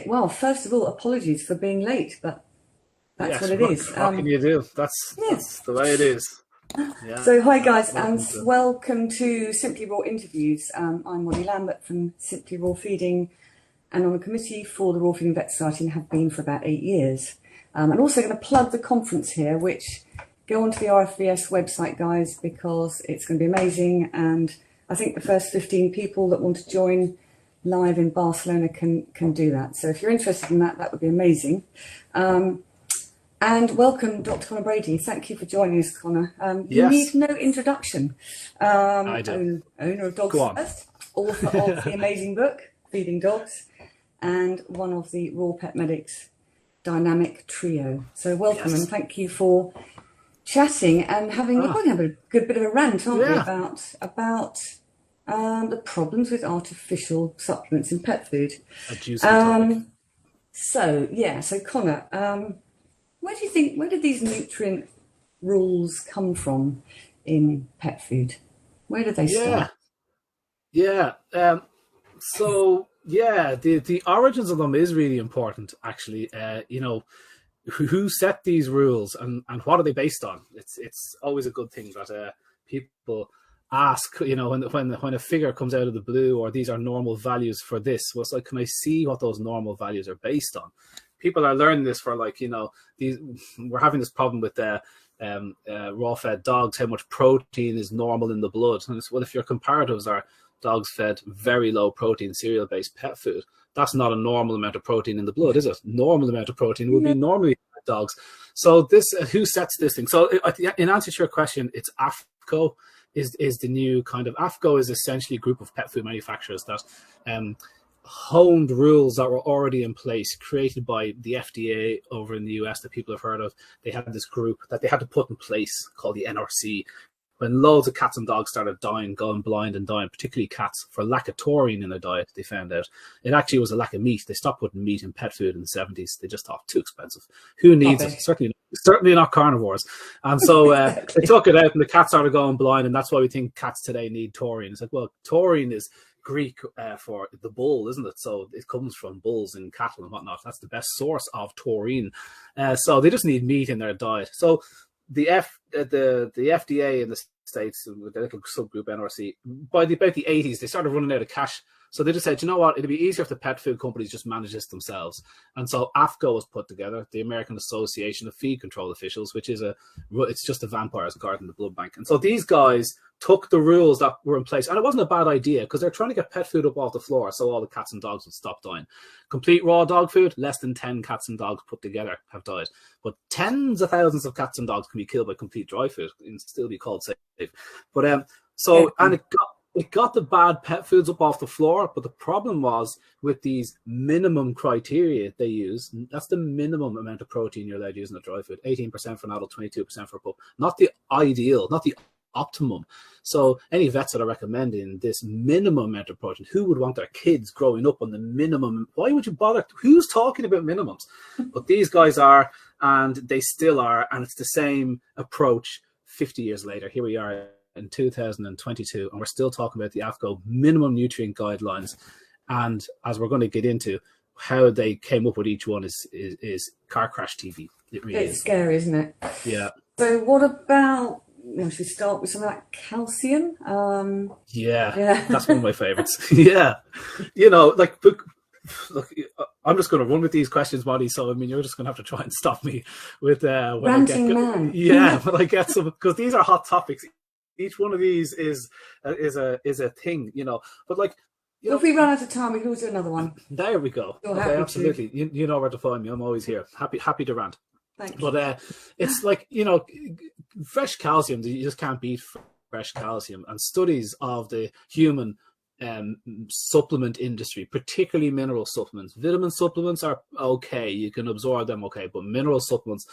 Well, first of all, apologies for being late, but that's what it is. What can you do? That's the way it is. Yeah. So hi guys, and welcome to Simply Raw Interviews. I'm Molly Lambert from Simply Raw Feeding, and on the committee for the Raw Feeding Vet Society and have been for about 8 years. I'm also going to plug the conference here, which go onto the RFVS website, guys, because it's going to be amazing. And I think the first 15 people that want to join live in Barcelona can do that. So if you're interested in that, that would be amazing. And welcome, Dr. Connor Brady. Thank you for joining us, Connor. You need no introduction. I do. Owner of Dogs First, author of the amazing book, Feeding Dogs, and one of the Raw Pet Medics Dynamic Trio. So welcome and thank you for chatting and having we're going to have a good bit of a rant, aren't we, about the problems with artificial supplements in pet food. A juicy topic. So Connor, where did these nutrient rules come from in pet food? Where did they start? The origins of them is really important, actually. Who set these rules and what are they based on? It's always a good thing that people ask, when a figure comes out of the blue, or these are normal values for this. Well, it's like, can I see what those normal values are based on? People are learning this for we're having this problem with raw fed dogs, how much protein is normal in the blood. And it's, well, if your comparatives are dogs fed very low protein cereal based pet food, that's not a normal amount of protein in the blood, is it? Normal amount of protein would be normally dogs. So this, who sets this thing? So in answer to your question, it's AFCO is the new kind of, AFCO is essentially a group of pet food manufacturers that honed rules that were already in place, created by the FDA over in the US that people have heard of. They had this group that they had to put in place called the NRC. When loads of cats and dogs started dying, going blind and dying, particularly cats, for lack of taurine in their diet, they found out it actually was a lack of meat. They stopped putting meat in pet food in the 70s. They just thought, too expensive. Who needs it? Certainly not carnivores. And so they took it out and the cats started going blind, and that's why we think cats today need taurine. It's like, well, taurine is Greek for the bull, isn't it? So it comes from bulls and cattle and whatnot. That's the best source of taurine. So they just need meat in their diet. So the FDA in the States, with the little subgroup NRC, by about the 80s, they started running out of cash. So they just said, you know what, it'd be easier if the pet food companies just manage this themselves. And so AFCO was put together, the American Association of Feed Control Officials, which is it's just a vampires guarding the blood bank. And so these guys took the rules that were in place, and it wasn't a bad idea, because they're trying to get pet food up off the floor so all the cats and dogs would stop dying. Complete raw dog food, less than 10 cats and dogs put together have died. But tens of thousands of cats and dogs can be killed by complete dry food and still be called safe. But and it got the bad pet foods up off the floor, but the problem was with these minimum criteria they use, that's the minimum amount of protein you're allowed to use in a dry food, 18% for an adult, 22% for a pup. Not the ideal, not the optimum. So any vets that are recommending this minimum amount of protein, who would want their kids growing up on the minimum? Why would you bother? Who's talking about minimums? But these guys are, and they still are, and it's the same approach 50 years later. Here we are in 2022, and we're still talking about the AFCO minimum nutrient guidelines. And as we're going to get into, how they came up with each one is car crash TV. It's scary, isn't it? Yeah. So what about, should we start with something like calcium? That's one of my favorites. Yeah. Look, I'm just going to run with these questions, Molly. So, you're just going to have to try and stop me with ranting man. Yeah, when I get some, because these are hot topics. Each one of these is a thing, But if we run out of time, we can always do another one. There we go. Okay, absolutely. You know where to find me. I'm always here. Happy to rant. Thanks. But it's fresh calcium. You just can't beat fresh calcium. And studies of the human supplement industry, particularly mineral supplements. Vitamin supplements are okay. You can absorb them okay. But mineral supplements,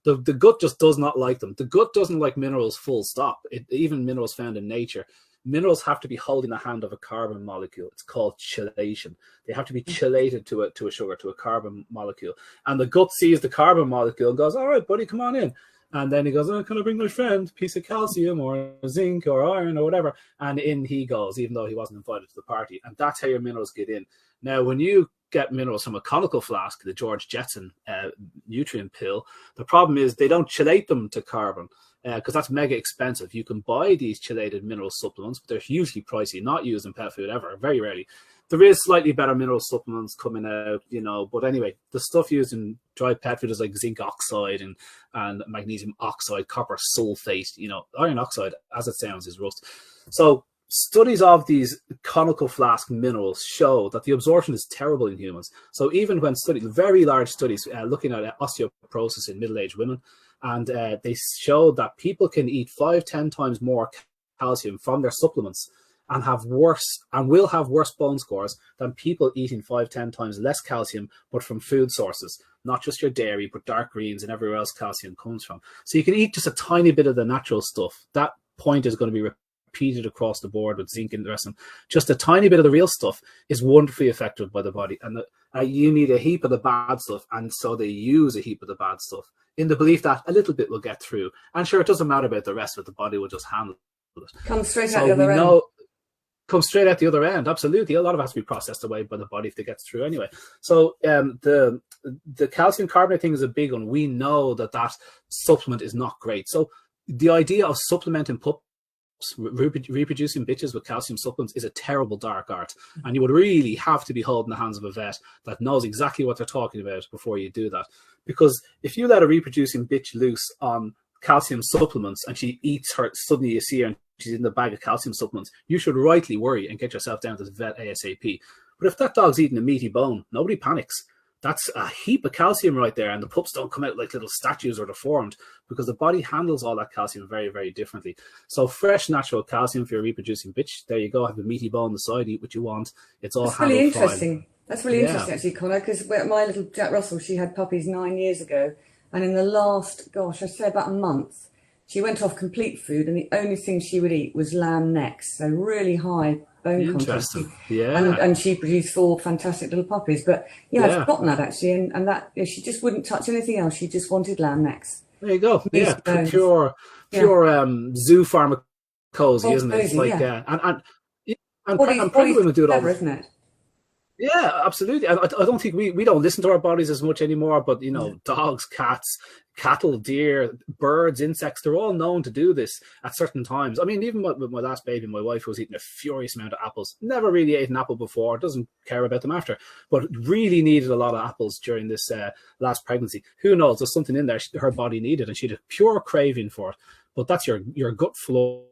the gut just does not like them. The gut doesn't like minerals, full stop. Even minerals found in nature. Minerals have to be holding the hand of a carbon molecule. It's called chelation. They have to be chelated to a sugar, to a carbon molecule. And the gut sees the carbon molecule and goes, all right, buddy, come on in. And then he goes, oh, can I bring my friend a piece of calcium or zinc or iron or whatever? And in he goes, even though he wasn't invited to the party. And that's how your minerals get in. Now, when you get minerals from a conical flask, the George Jetson nutrient pill. The problem is they don't chelate them to carbon, because that's mega expensive. You can buy these chelated mineral supplements, but they're hugely pricey, not used in pet food ever, very rarely. There is slightly better mineral supplements coming out, but anyway, the stuff used in dry pet food is like zinc oxide and magnesium oxide, copper sulfate, iron oxide, as it sounds, is rust. So studies of these conical flask minerals show that the absorption is terrible in humans. So even when very large studies looking at osteoporosis in middle-aged women, and they showed that people can eat 5-10 times more calcium from their supplements and will have worse bone scores than people eating 5-10 times less calcium, but from food sources, not just your dairy, but dark greens and everywhere else calcium comes from. So you can eat just a tiny bit of the natural stuff. That point is going to be repeated across the board with zinc and the rest of them. Just a tiny bit of the real stuff is wonderfully effective by the body. And you need a heap of the bad stuff. And so they use a heap of the bad stuff in the belief that a little bit will get through. And sure, it doesn't matter about the rest of it. The body will just handle it. Comes straight out the other end. Come straight out the other end. Absolutely. A lot of it has to be processed away by the body if it gets through anyway. So the calcium carbonate thing is a big one. We know that supplement is not great. So the idea of supplementing pups, reproducing bitches with calcium supplements is a terrible dark art. And you would really have to be holding the hands of a vet that knows exactly what they're talking about before you do that. Because if you let a reproducing bitch loose on calcium supplements and she eats her, suddenly you see her and she's in the bag of calcium supplements, you should rightly worry and get yourself down to the vet ASAP. But if that dog's eating a meaty bone, nobody panics. That's a heap of calcium right there, and the pups don't come out like little statues or deformed because the body handles all that calcium very, very differently. So fresh, natural calcium for your reproducing bitch. There you go. Have a meaty bone on the side. Eat what you want. It's all handled really interesting. fine. That's really interesting, actually, Connor, because my little Jack Russell, she had puppies 9 years ago, and in the last, I'd say about a month, she went off complete food, and the only thing she would eat was lamb necks, so really high bone content. Yeah. And she produced 4 fantastic little puppies. But I'd forgotten that actually, and that she just wouldn't touch anything else. She just wanted lamb necks. There you go. Yeah, pure zoo pharmacology, isn't it? It's like and pregnant women do it all, isn't it? Yeah, absolutely. I don't think we don't listen to our bodies as much anymore, but dogs, cats, cattle, deer, birds, insects, they're all known to do this at certain times. I mean, even with my last baby, my wife was eating a furious amount of apples. Never really ate an apple before, doesn't care about them after, but really needed a lot of apples during this last pregnancy. Who knows, there's something in there her body needed, and she had a pure craving for it. But that's your gut flora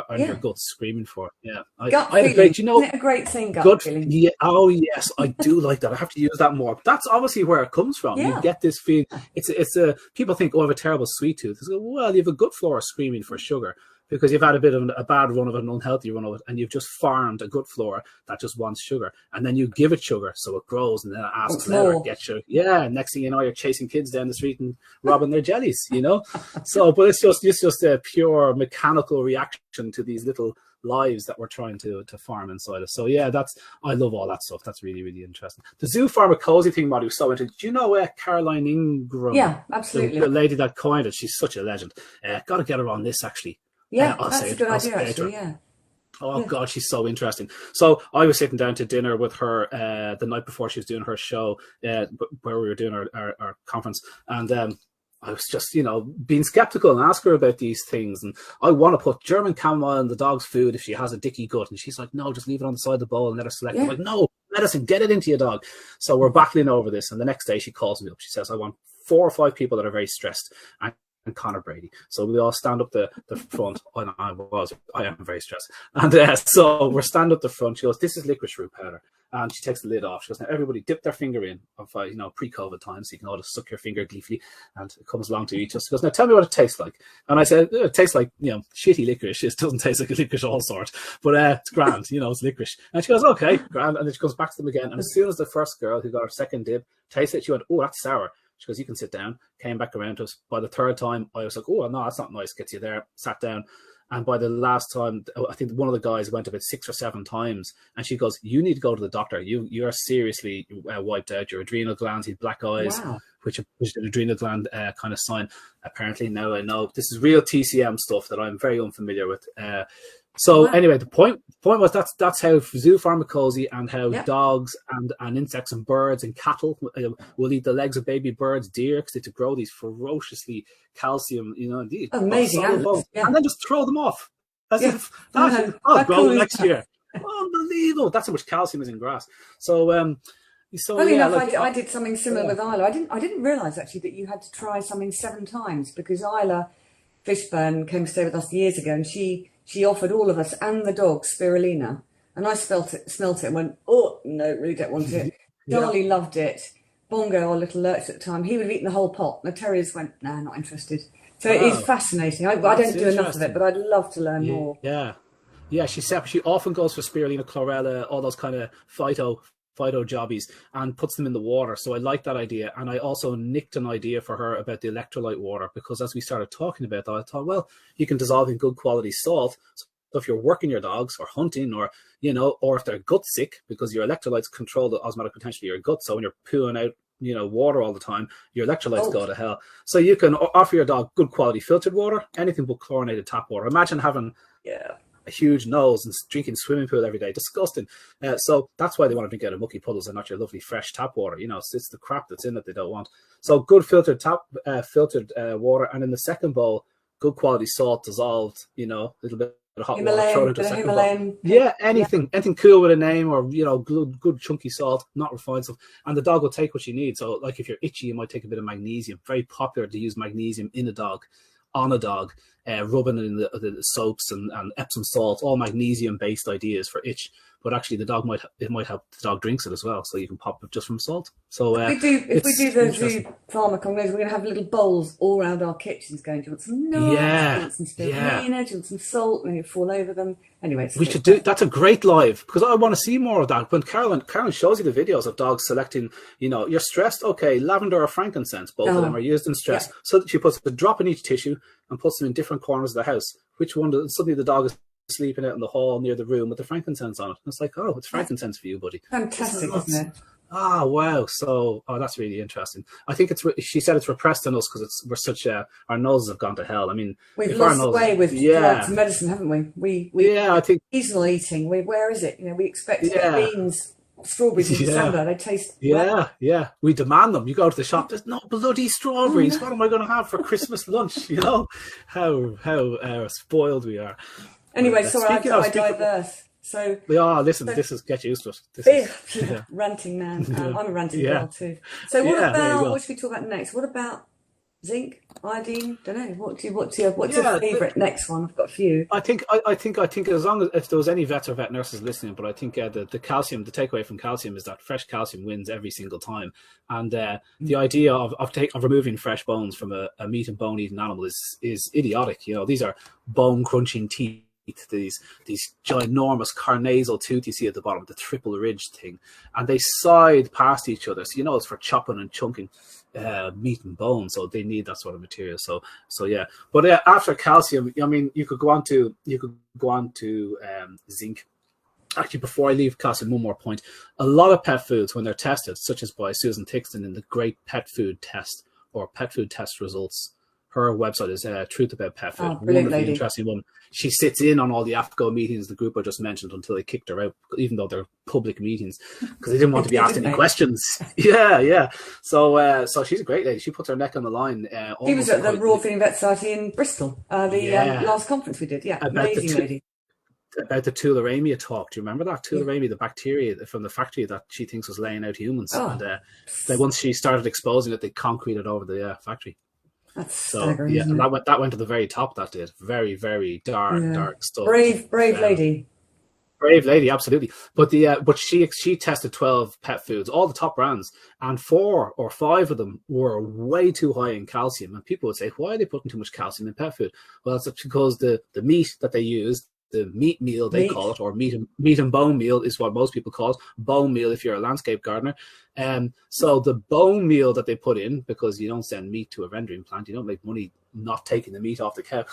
and your gut screaming for it. Yeah, gut feeling. Isn't it a great thing, gut feeling? Yeah, oh yes, I do like that. I have to use that more. That's obviously where it comes from. You get this feeling. It's a people think, I have a terrible sweet tooth. Well, you have a gut flora screaming for sugar because you've had a bit of a bad run of it, an unhealthy run of it, and you've just farmed a gut flora that just wants sugar, and then you give it sugar so it grows, and then it asks later, get sugar. Yeah, next thing you know, you're chasing kids down the street and robbing their jellies, So, but it's just a pure mechanical reaction to these little lives that we're trying to farm inside us. So yeah, I love all that stuff. That's really, really interesting. The zoo pharmacology thing, Maddie, was so interesting. Do you know Caroline Ingram? Yeah, absolutely. The lady that coined it. She's such a legend. Got to get her on this, actually. Yeah, that's a good idea, actually, yeah. Oh, God, she's so interesting. So I was sitting down to dinner with her the night before she was doing her show, where we were doing our conference, and I was just, being skeptical and ask her about these things. And I want to put German chamomile in the dog's food if she has a dicky gut. And she's like, no, just leave it on the side of the bowl and let her select. I'm like, no, medicine, get it into your dog. So we're battling over this. And the next day she calls me up. She says, I want 4 or 5 people that are very stressed. And Connor Brady. So we all stand up the front. I am very stressed. And so we're stand up the front. She goes, this is licorice root powder. And she takes the lid off. She goes, now everybody dip their finger in of, pre-COVID times. So you can all just suck your finger gleefully and it comes along to each other. She goes, now tell me what it tastes like. And I said, it tastes like, shitty licorice. It doesn't taste like a licorice all sort, but it's grand, it's licorice. And she goes, okay, grand. And then she goes back to them again. And as soon as the first girl who got her second dip tasted it, she went, oh, that's sour. She goes, you can sit down. Came back around to us. By the third time, I was like, oh, no, that's not nice. Gets you there. Sat down. And by the last time, I think one of the guys went about 6 or 7 times. And she goes, you need to go to the doctor. You are seriously wiped out. Your adrenal glands, you have black eyes, which is an adrenal gland kind of sign. Apparently, now I know. This is real TCM stuff that I'm very unfamiliar with. So anyway, the point was that's how zoofarmacology and how dogs and insects and birds and cattle will eat the legs of baby birds, deer, because they to grow these ferociously calcium, amazing animals, and then just throw them off as if I'll grow next year. Unbelievable! That's how much calcium is in grass. So I did something similar with Isla. I didn't realise actually that you had to try something 7 times, because Isla Fishburne came to stay with us years ago, and she offered all of us and the dog spirulina, and I smelt it and went, oh no, really don't want it. Charlie loved it. Bongo, our little lurch at the time, he would have eaten the whole pot. The terriers went, nah, not interested. So it is fascinating. I don't do enough of it, but I'd love to learn more. Yeah, she often goes for spirulina, chlorella, all those kind of phyto jobbies, and puts them in the water. So I like that idea. And I also nicked an idea for her about the electrolyte water, because as we started talking about that, I thought, well, you can dissolve in good quality salt. So if you're working your dogs or hunting, or or if they're gut sick, because your electrolytes control the osmotic potential of your gut. So when you're pooing out water all the time, your electrolytes go to hell. So you can offer your dog good quality filtered water, anything but chlorinated tap water. Imagine having a huge nose and drinking swimming pool every day. Disgusting. So that's why they want to drink out of mucky puddles and not your lovely fresh tap water. It's the crap that's in it they don't want. So good filtered water, and in the second bowl, good quality salt dissolved. A little bit of hot water thrown into the second bowl. Yeah, anything cool with a name, or good chunky salt, not refined stuff, and the dog will take what you need. So like if you're itchy, you might take a bit of magnesium. Very popular to use magnesium in a dog. On a dog, rubbing it in the soaps and Epsom salts, all magnesium-based ideas for itch. But actually, the dog might help the dog drinks it as well, so you can pop it just from salt. So if we do the zoo pharma congress, we're going to have little bowls all around our kitchens going. Do you want some nuts? Do you want some spirulina? Do you want some salt? When you fall over them. Anyway, we should do. That's a great live, because I want to see more of that. When Carolyn shows you the videos of dogs selecting, you're stressed. Okay, lavender or frankincense, both of them are used in stress. Yeah. So she puts a drop in each tissue and puts them in different corners of the house. Which one? Suddenly the dog is sleeping out in the hall near the room with the frankincense on it. It's like, oh, it's frankincense for you, buddy. Fantastic, isn't it? Ah, wow. So, that's really interesting. I think she said it's repressed in us because we're such our noses have gone to hell. I mean, we've lost the way with drugs and medicine, haven't we? I think seasonal eating. Where is it? We expect beans, strawberries in December. They taste we demand them. You go to the shop, there's no bloody strawberries. What am I going to have for Christmas lunch? How spoiled we are. Anyway, sorry, I diverse. So listen, this is get used to it. Ranting man. I'm a ranting girl too. So what should we talk about next? What about zinc, iodine? Don't know. What's your favourite next one? I've got a few. I think as long as if there was any vets or vet nurses listening, but I think the calcium, the takeaway from calcium is that fresh calcium wins every single time, and the idea of removing fresh bones from a meat and bone eating animal is idiotic. These are bone crunching teeth. These ginormous carnasal tooth you see at the bottom, the triple ridge thing, and they side past each other. So it's for chopping and chunking meat and bone. So they need that sort of material. So yeah. But after calcium, I mean, you could go on to zinc. Actually, before I leave calcium, one more point. A lot of pet foods, when they're tested, such as by Susan Tixton in the Great Pet Food Test or Pet Food Test Results. Her website is Truth About Pet Food. Wonderfully interesting one. She sits in on all the AFCO meetings, the group I just mentioned, until they kicked her out, even though they're public meetings, because they didn't want to be asked any questions. Yeah. So she's a great lady. She puts her neck on the line. She was at the Royal Feeding Vet Society in Bristol, last conference we did. Yeah, amazing lady. About the tularemia talk. Do you remember that? Tularemia, the bacteria from the factory that she thinks was laying out humans. And once she started exposing it, they concreted over the factory. That's staggering, and that went to the very top. That did very, very dark stuff. Brave lady. Brave lady, absolutely. But she tested 12 pet foods, all the top brands, and 4 or 5 of them were way too high in calcium. And people would say, why are they putting too much calcium in pet food? Well, it's because the meat that they use, the meat meal they call it, or meat and bone meal is what most people call it. Bone meal if you're a landscape gardener. So the bone meal that they put in, because you don't send meat to a rendering plant, you don't make money not taking the meat off the cow.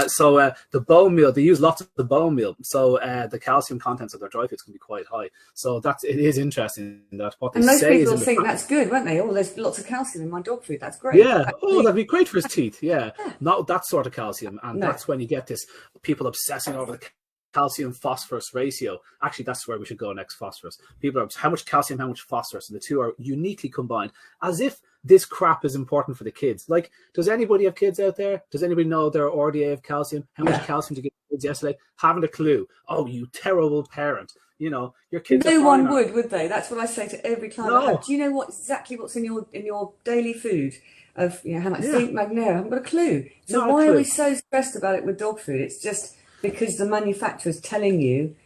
So the bone meal, they use lots of the bone meal. So the calcium contents of their dry foods can be quite high. So it is interesting that what they say is... And most people think that's good, won't they? Oh, there's lots of calcium in my dog food. That's great. Yeah. That'd be great for his teeth. Yeah. Not that sort of calcium. And that's when you get this, people obsessing over the calcium phosphorus ratio. Actually, that's where we should go next, phosphorus. People are, how much calcium, how much phosphorus, and the two are uniquely combined, as if this crap is important for the kids. Like, does anybody have kids out there? Does anybody know their RDA of calcium? How much calcium to give kids yesterday? Haven't a clue. Oh, you terrible parent. You know, your kids. No one would they? That's what I say to every client I have. Do you know exactly what's in your daily food? Of, you know, how much zinc, magnesium? I haven't got a clue. So why are we so stressed about it with dog food? It's just because the manufacturer's telling you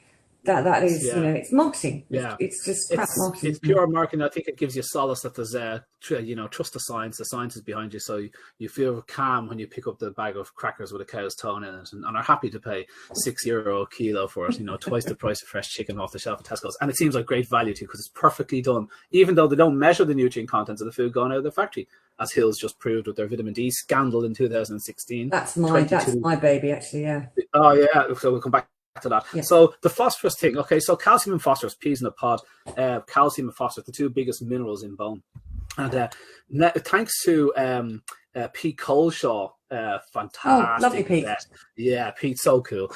that is, you know, it's marketing. Yeah, it's just crap marketing. It's pure marketing. I think it gives you solace that there's you know, trust the science. The science is behind you, so you feel calm when you pick up the bag of crackers with a cow's tongue in it, and are happy to pay €6 a kilo for it. You know, twice the price of fresh chicken off the shelf at Tesco's, and it seems like great value too because it's perfectly done. Even though they don't measure the nutrient contents of the food going out of the factory, as Hills just proved with their vitamin D scandal in 2016. That's my baby, actually. Yeah. Oh yeah. So we'll come back to that. Yeah. So the phosphorus thing. Okay, so calcium and phosphorus, peas in a pod. Calcium and phosphorus, the two biggest minerals in bone. And thanks to Pete Coleshaw, fantastic. Oh, lovely Pete. Yeah, Pete's so cool.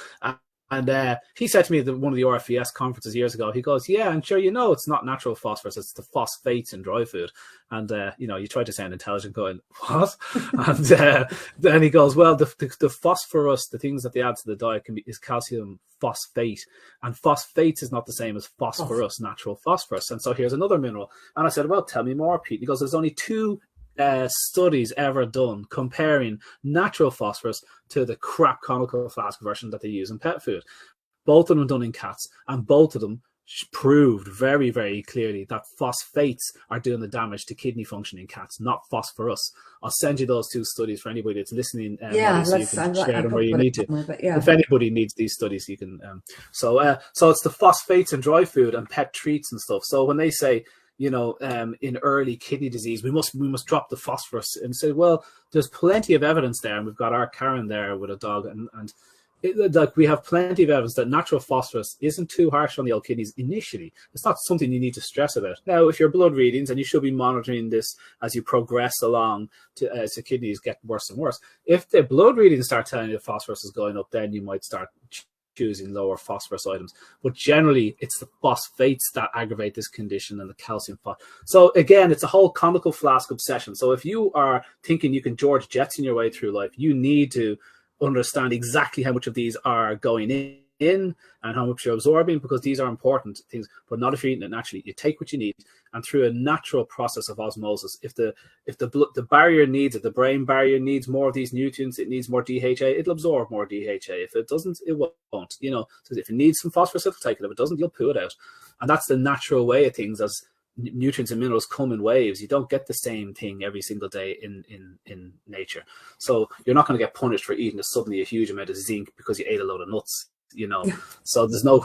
And he said to me at one of the RFES conferences years ago, he goes, yeah, and sure, you know, it's not natural phosphorus, it's the phosphates in dry food. And, you know, you try to sound intelligent going, what? And then he goes, well, the phosphorus, the things that they add to the diet is calcium phosphate. And phosphates is not the same as phosphorus, natural phosphorus. And so here's another mineral. And I said, well, tell me more, Pete. He goes, there's only two studies ever done comparing natural phosphorus to the crap conical flask version that they use in pet food. Both of them done in cats, and both of them proved very, very clearly that phosphates are doing the damage to kidney function in cats, not phosphorus. I'll send you those two studies for anybody that's listening. So you can share them where you need to. If anybody needs these studies, you can. So it's the phosphates in dry food and pet treats and stuff. So when they say, you know, in early kidney disease, we must drop the phosphorus, and say, well, there's plenty of evidence there, and we've got our Karen there with a dog, and like we have plenty of evidence that natural phosphorus isn't too harsh on the old kidneys initially. It's not something you need to stress about. Now, if your blood readings, and you should be monitoring this as you progress along as the kidneys get worse and worse, if the blood readings start telling you the phosphorus is going up, then you might start choosing lower phosphorus items. But generally, it's the phosphates that aggravate this condition, and the calcium. So again, it's a whole conical flask obsession. So if you are thinking you can George Jetson your way through life, you need to understand exactly how much of these are going in and how much you're absorbing, because these are important things, but not if you're eating it naturally. You take what you need, and through a natural process of osmosis, if the barrier needs it, the brain barrier needs more of these nutrients, it needs more DHA, it'll absorb more DHA. If it doesn't, it won't. You know, so if it needs some phosphorus, it'll take it. If it doesn't, you'll poo it out. And that's the natural way of things. As nutrients and minerals come in waves, you don't get the same thing every single day in nature. So you're not going to get punished for eating suddenly a huge amount of zinc because you ate a load of nuts, you know. So there's no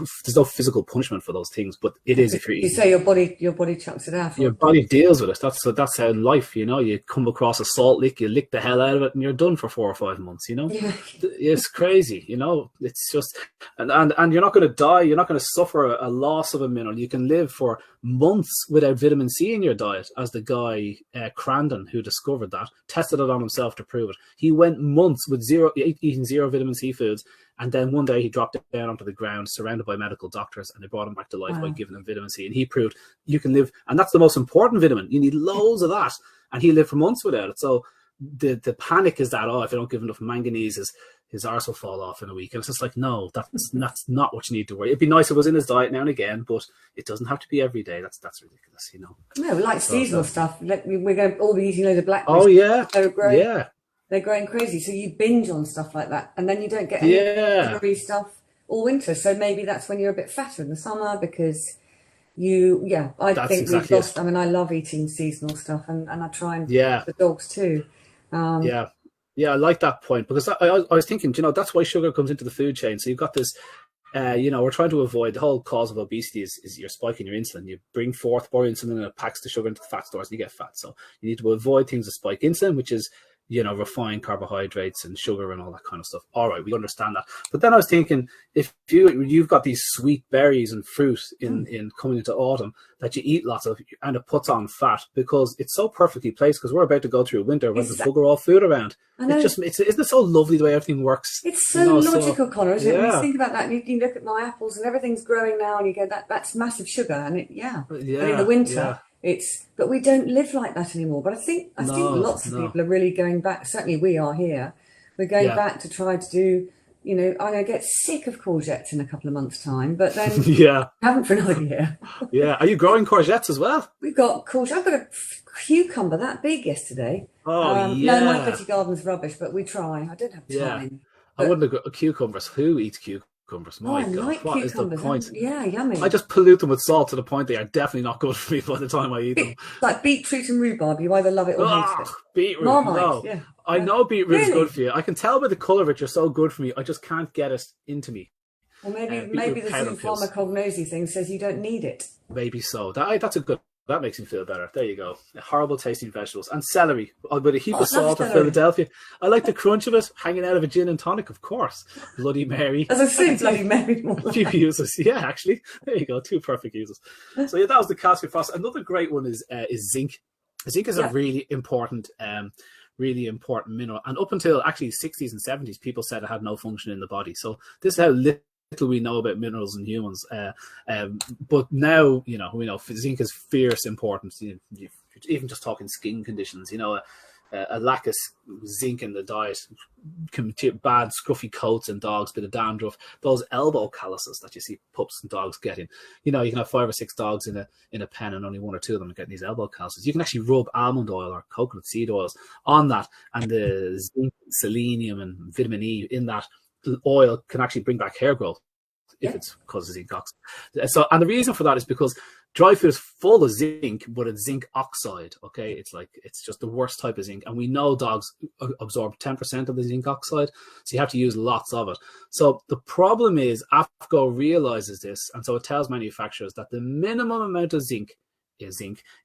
physical punishment for those things, but it is if you're eating. You say your body chucks it out. Your body deals with it. That's how life, you know. You come across a salt lick, you lick the hell out of it, and you're done for 4 or 5 months, you know. Yeah. It's crazy, you know. It's just, and you're not going to die. You're not going to suffer a loss of a mineral. You can live for months without vitamin C in your diet, as the guy Crandon, who discovered that, tested it on himself to prove it. He went months with eating zero vitamin C foods, and then one day he dropped down onto the ground surrounded by medical doctors, and they brought him back to life by giving him vitamin C. And he proved you can live, and that's the most important vitamin. You need loads of that, and he lived for months without it. So the panic is that, if I don't give enough manganese, his arse will fall off in a week. And it's just like, no, that's not what you need to worry. It'd be nice if it was in his diet now and again, but it doesn't have to be every day. That's ridiculous, you know. No, we like seasonal stuff. We're going to all be eating loads of blackberries. Oh yeah, they're growing crazy. So you binge on stuff like that, and then you don't get any sugary stuff all winter. So maybe that's when you're a bit fatter in the summer, because I think we've lost. I mean, I love eating seasonal stuff, and I try and the dogs too. Yeah, I like that point, because I was thinking, you know, that's why sugar comes into the food chain. So you've got this, you know, we're trying to avoid the whole cause of obesity is you're spiking your insulin. You bring forth more insulin and it packs the sugar into the fat stores and you get fat. So you need to avoid things that spike insulin, which is, refined carbohydrates and sugar and all that kind of stuff. All right, we understand that. But then I was thinking, if you've got these sweet berries and fruit in coming into autumn that you eat lots of, and it puts on fat because it's so perfectly placed, because we're about to go through a winter when there's bugger all food around. Isn't it so lovely the way everything works? It's so logical, Connor, isn't it? When you think about that, and you look at my apples and everything's growing now, and you go, that's massive sugar, and and in the winter, but we don't live like that anymore. But I think lots of people are really going back. Certainly, we are here. We're going back to try to do. I'm going to get sick of courgettes in a couple of months' time, but then haven't for another year. Are you growing courgettes as well? We've got courgettes. I've got a cucumber that big yesterday. No, my veggie garden's rubbish, but we try. I don't have time. I wouldn't have got cucumbers. Who eats cucumbers? My God, like what is the point? Yeah, yummy. I just pollute them with salt to the point they are definitely not good for me by the time I eat them. Like beetroot and rhubarb, you either love it or hate it. Beetroot, no. I know beetroot is good for you. I can tell by the colour of it you're so good for me. I just can't get it into me. Well, maybe the zoo pharmacognosy thing says you don't need it. Maybe so. That makes me feel better. There you go. Horrible tasting vegetables. And celery with a heap of salt in Philadelphia. I like the crunch of it, hanging out of a gin and tonic, of course. Bloody Mary. As I say, Bloody Mary. A few uses. Yeah, actually. There you go. 2 perfect uses. So that was the calcium phosphate. Another great one is zinc. Zinc is a really important mineral. And up until actually the 60s and 70s, people said it had no function in the body. So this is how little we know about minerals in humans, but now we know zinc is fierce importance. Even just talking skin conditions, a lack of zinc in the diet can be bad scruffy coats in dogs, bit of dandruff, those elbow calluses that you see pups and dogs getting. You can have 5 or 6 dogs in a pen and only 1 or 2 of them are getting these elbow calluses. You can actually rub almond oil or coconut seed oils on that, and the zinc, selenium and vitamin E in that oil can actually bring back hair growth if it's because of zinc oxide. And the reason for that is because dry food is full of zinc, but it's zinc oxide. Okay, it's just the worst type of zinc, and we know dogs absorb 10% of the zinc oxide, so you have to use lots of it. So the problem is AFCO realizes this, and so it tells manufacturers that the minimum amount of zinc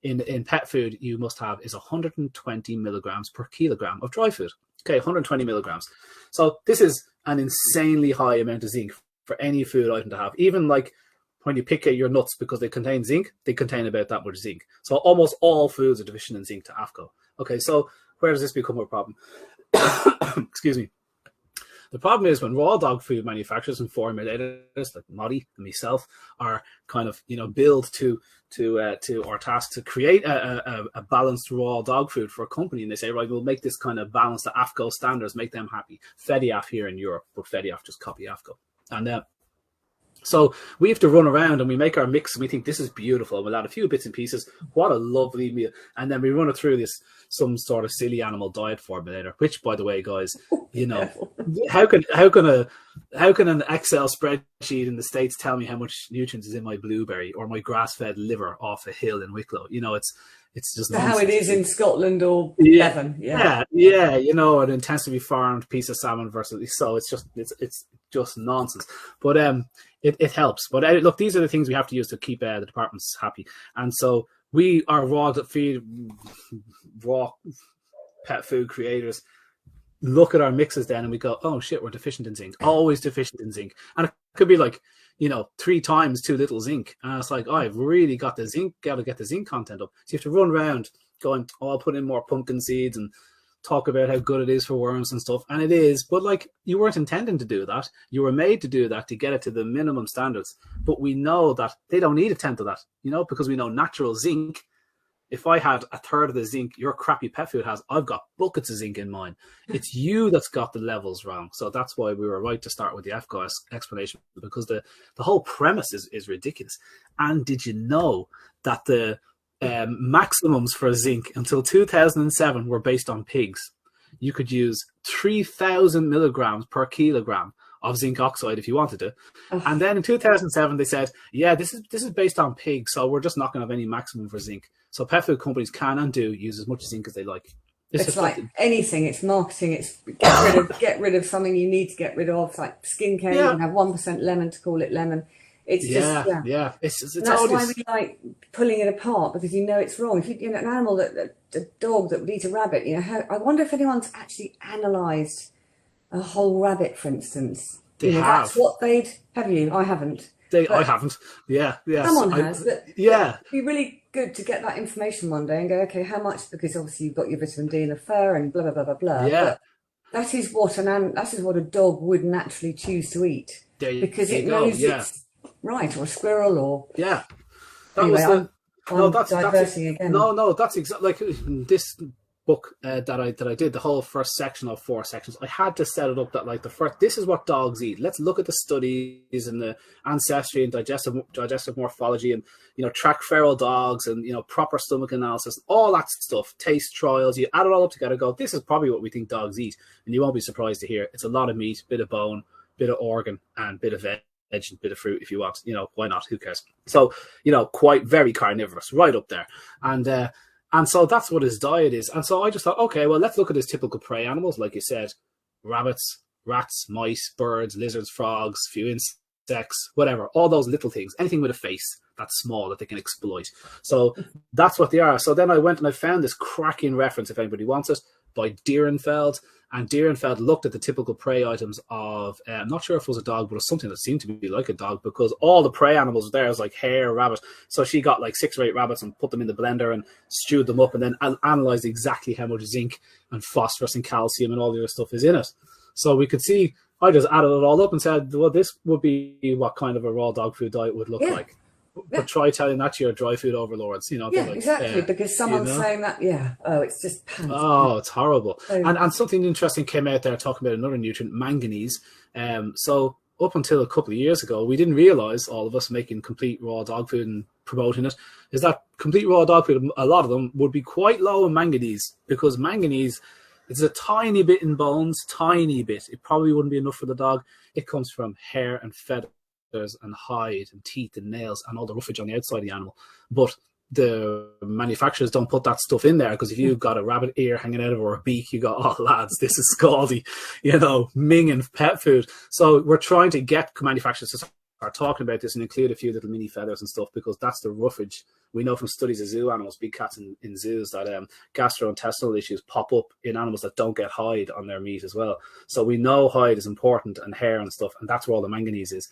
in pet food you must have is 120 milligrams per kilogram of dry food. Okay, 120 milligrams. So this is an insanely high amount of zinc for any food item to have. Even like when you pick out your nuts, because they contain zinc, they contain about that much zinc. So almost all foods are deficient in zinc to AFCO. Okay, so where does this become a problem? Excuse me. The problem is when raw dog food manufacturers and formulators like Moddy and myself are kind of billed to or tasked to create a balanced raw dog food for a company, and they say, right, we'll make this kind of balance to AFCO standards, make them happy. FEDIAF here in Europe, but FEDIAF just copy AFCO. And so we have to run around and we make our mix and we think this is beautiful. We'll add a few bits and pieces. What a lovely meal. And then we run it through some sort of silly animal diet formulator, which, by the way, guys, how can an Excel spreadsheet in the States tell me how much nutrients is in my blueberry or my grass-fed liver off a hill in Wicklow? It's just how it is in Scotland or Devon. Yeah, an intensively farmed piece of salmon versus. So it's just nonsense. But it helps. But look, these are the things we have to use to keep the departments happy. And so we are raw pet food creators. Look at our mixes then, and we go, oh shit, we're deficient in zinc. Always deficient in zinc, and it could be like 3 times too little zinc. And it's like, I've really got to get the zinc content up. So you have to run around going, I'll put in more pumpkin seeds and talk about how good it is for worms and stuff. And it is, but you weren't intending to do that. You were made to do that to get it to the minimum standards. But we know that they don't need a tenth of that, because we know natural zinc. If I had a third of the zinc your crappy pet food has, I've got buckets of zinc in mine. It's you that's got the levels wrong. So that's why we were right to start with the AFCO explanation, because the whole premise is ridiculous. And did you know that the maximums for zinc until 2007 were based on pigs? You could use 3,000 milligrams per kilogram of zinc oxide if you wanted to. And then in 2007 they said, this is based on pigs, so we're just not going to have any maximum for zinc. So pet food companies can and do use as much zinc as they like. It's like anything. It's marketing. It's get rid of something you need to get rid of. Like skincare, you can have 1% lemon to call it lemon. It's just It's that's why we like pulling it apart, because you know it's wrong. If you know an animal a dog that would eat a rabbit, I wonder if anyone's actually analysed a whole rabbit, for instance. They have. That's what they'd have. You? I haven't. I haven't. Yeah. Someone has. But yeah. It'd be really good to get that information one day and go, okay, how much? Because obviously you've got your vitamin D in the fur and blah blah blah blah blah. Yeah. But that is what a dog would naturally choose to eat, because it knows it's right, or a squirrel, or that's again. No, that's exactly like this book that I did, the whole first section of 4 sections. I had to set it up that like this is what dogs eat. Let's look at the studies and the ancestry and digestive morphology, and track feral dogs, and proper stomach analysis, all that stuff, taste trials. You add it all up together, go, this is probably what we think dogs eat, and you won't be surprised to hear it's a lot of meat, bit of bone, bit of organ, and bit of veg, and bit of fruit if you want. Why not? Who cares? So quite very carnivorous, right up there, and so that's what his diet is. And so I just thought, okay, well, let's look at his typical prey animals, like you said: rabbits, rats, mice, birds, lizards, frogs, few insects, whatever, all those little things, anything with a face that's small that they can exploit. So that's what they are. So then I went and I found this cracking reference, if anybody wants it, by Dierenfeld. And Dierenfeld looked at the typical prey items of, I'm not sure if it was a dog, but it was something that seemed to be like a dog, because all the prey animals there was like hare, rabbit. So she got like 6 or 8 rabbits and put them in the blender and stewed them up, and then analysed exactly how much zinc and phosphorus and calcium and all the other stuff is in it. So we could see, I just added it all up and said, well, this would be what kind of a raw dog food diet would look like. But try telling that to your dry food overlords, exactly, because someone's saying that, it's just pants. Oh, it's horrible. And something interesting came out there talking about another nutrient, manganese. So up until a couple of years ago, we didn't realise, all of us making complete raw dog food and promoting it, is that complete raw dog food, a lot of them would be quite low in manganese, because manganese is a tiny bit in bones, tiny bit. It probably wouldn't be enough for the dog. It comes from hair and feathers and hide and teeth and nails and all the roughage on the outside of the animal. But the manufacturers don't put that stuff in there, because if you've got a rabbit ear hanging out of it or a beak, you go, oh lads, this is scaldy, minging pet food. So we're trying to get manufacturers to start talking about this and include a few little mini feathers and stuff, because that's the roughage. We know from studies of zoo animals, big cats in zoos, that gastrointestinal issues pop up in animals that don't get hide on their meat as well. So we know hide is important, and hair and stuff, and that's where all the manganese is.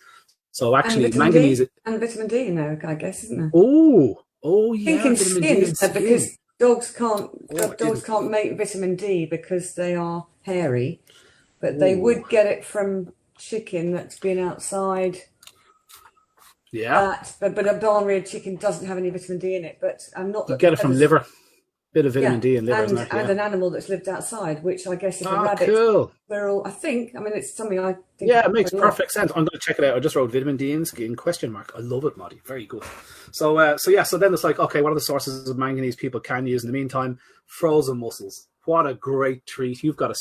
So actually, manganese and vitamin D in there, I guess, isn't there? Oh yeah. I think in skin, because dogs can't make vitamin D because they are hairy, but they would get it from chicken that's been outside. Yeah. But a barn-reared chicken doesn't have any vitamin D in it. But I'm not. You get it from liver. Bit of vitamin D in liver, and, isn't it? and an animal that's lived outside, which I guess is a rabbit. Cool. Squirrel, I think. I mean, it's something I think. Yeah, it makes perfect sense. I'm going to check it out. I just wrote vitamin D in skin ? I love it, Maddie. Very good. So then it's like, okay, what are the sources of manganese people can use in the meantime? Frozen mussels. What a great treat. You've got a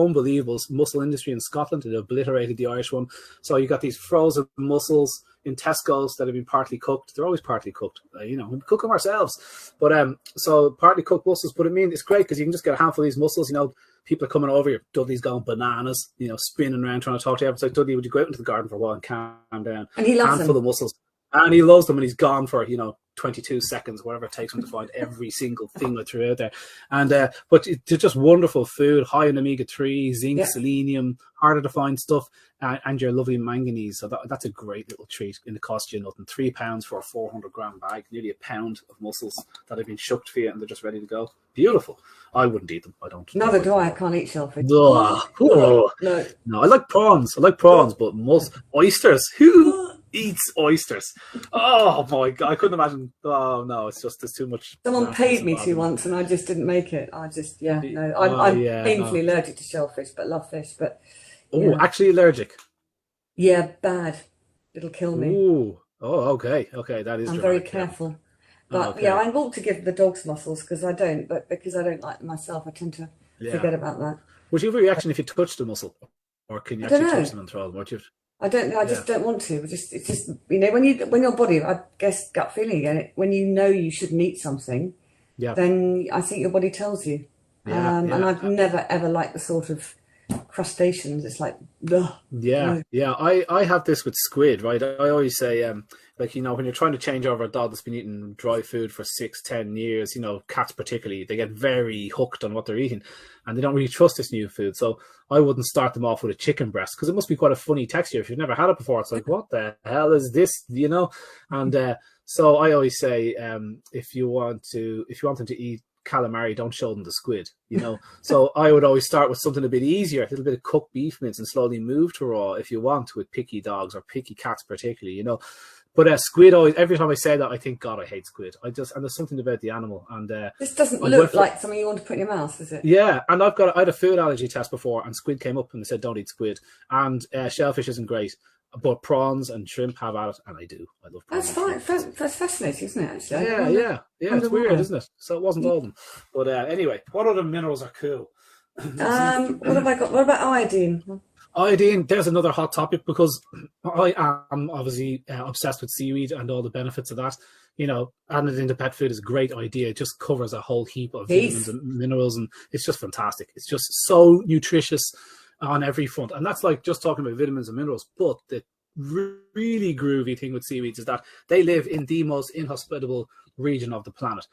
unbelievable mussel industry in Scotland. It obliterated the Irish one. So you got these frozen mussels in Tesco's that have been partly cooked. They're always partly cooked. We cook them ourselves. But so partly cooked mussels. But I mean, it's great because you can just get a handful of these mussels. People are coming over. Dudley's going bananas. Spinning around trying to talk to you. It's like, Dudley, would you go out into the garden for a while and calm down? And he loves handful of mussels. And he loves them, and he's gone for 22 seconds, whatever it takes him to find every single thing I threw out there. And but they're just wonderful food, high in omega-3, zinc, selenium, harder to find stuff, and your lovely manganese. So that's a great little treat. And it costs you nothing. £3 for a 400-gram bag, nearly a pound of mussels that have been shucked for you, and they're just ready to go. Beautiful. I wouldn't eat them. I don't. Neither do I. I can't eat shellfish. No, I like prawns. But oysters. Who eats oysters? Oh my god, I couldn't imagine. Oh no, it's too much. Someone paid me to once, and I just didn't make it. I'm painfully allergic to shellfish, but love fish. But actually allergic. Yeah, bad. It'll kill me. Okay, that is. I'm very careful. But I'm all to give the dogs mussels because I don't like them myself, I tend to forget about that. Would you have a reaction if you touched the mussel, or can you actually touch them and throw them? I don't know. I just don't want to. It's just when your body, I guess, gut feeling again. When you know you shouldn't eat something, then I think your body tells you. And I've never ever liked the sort of crustaceans. It's like, ugh. Yeah. I have this with squid, right? I always say, like, you know, when you're trying to change over a dog that's been eating dry food for 6-10 years, you know, cats particularly, they get very hooked on what they're eating and they don't really trust this new food. So I wouldn't start them off with a chicken breast because it must be quite a funny texture. If you've never had it before, it's like, what the hell is this, you know? And so I always say, if you want them to eat calamari, don't show them the squid, you know. So I would always start with something a bit easier, a little bit of cooked beef mince, and slowly move to raw if you want, with picky dogs or picky cats particularly, you know. But squid, always, every time I say that, I think, God, I hate squid. And there's something about the animal. And this doesn't look like something you want to put in your mouth, is it? Yeah, and I had a food allergy test before, and squid came up, and they said don't eat squid. And shellfish isn't great, but prawns and shrimp have at it, and I do. I love prawns. That's fine. That's fascinating, isn't it? Actually, yeah. It's weird, isn't it? So it wasn't all of them. But anyway, what other minerals are cool? What have I got? What about iodine? Iodine, there's another hot topic because I am obviously obsessed with seaweed and all the benefits of that. You know, adding it into pet food is a great idea. It just covers a whole heap of vitamins and minerals, and it's just fantastic. It's just so nutritious on every front. And that's like just talking about vitamins and minerals. But the really groovy thing with seaweeds is that they live in the most inhospitable region of the planet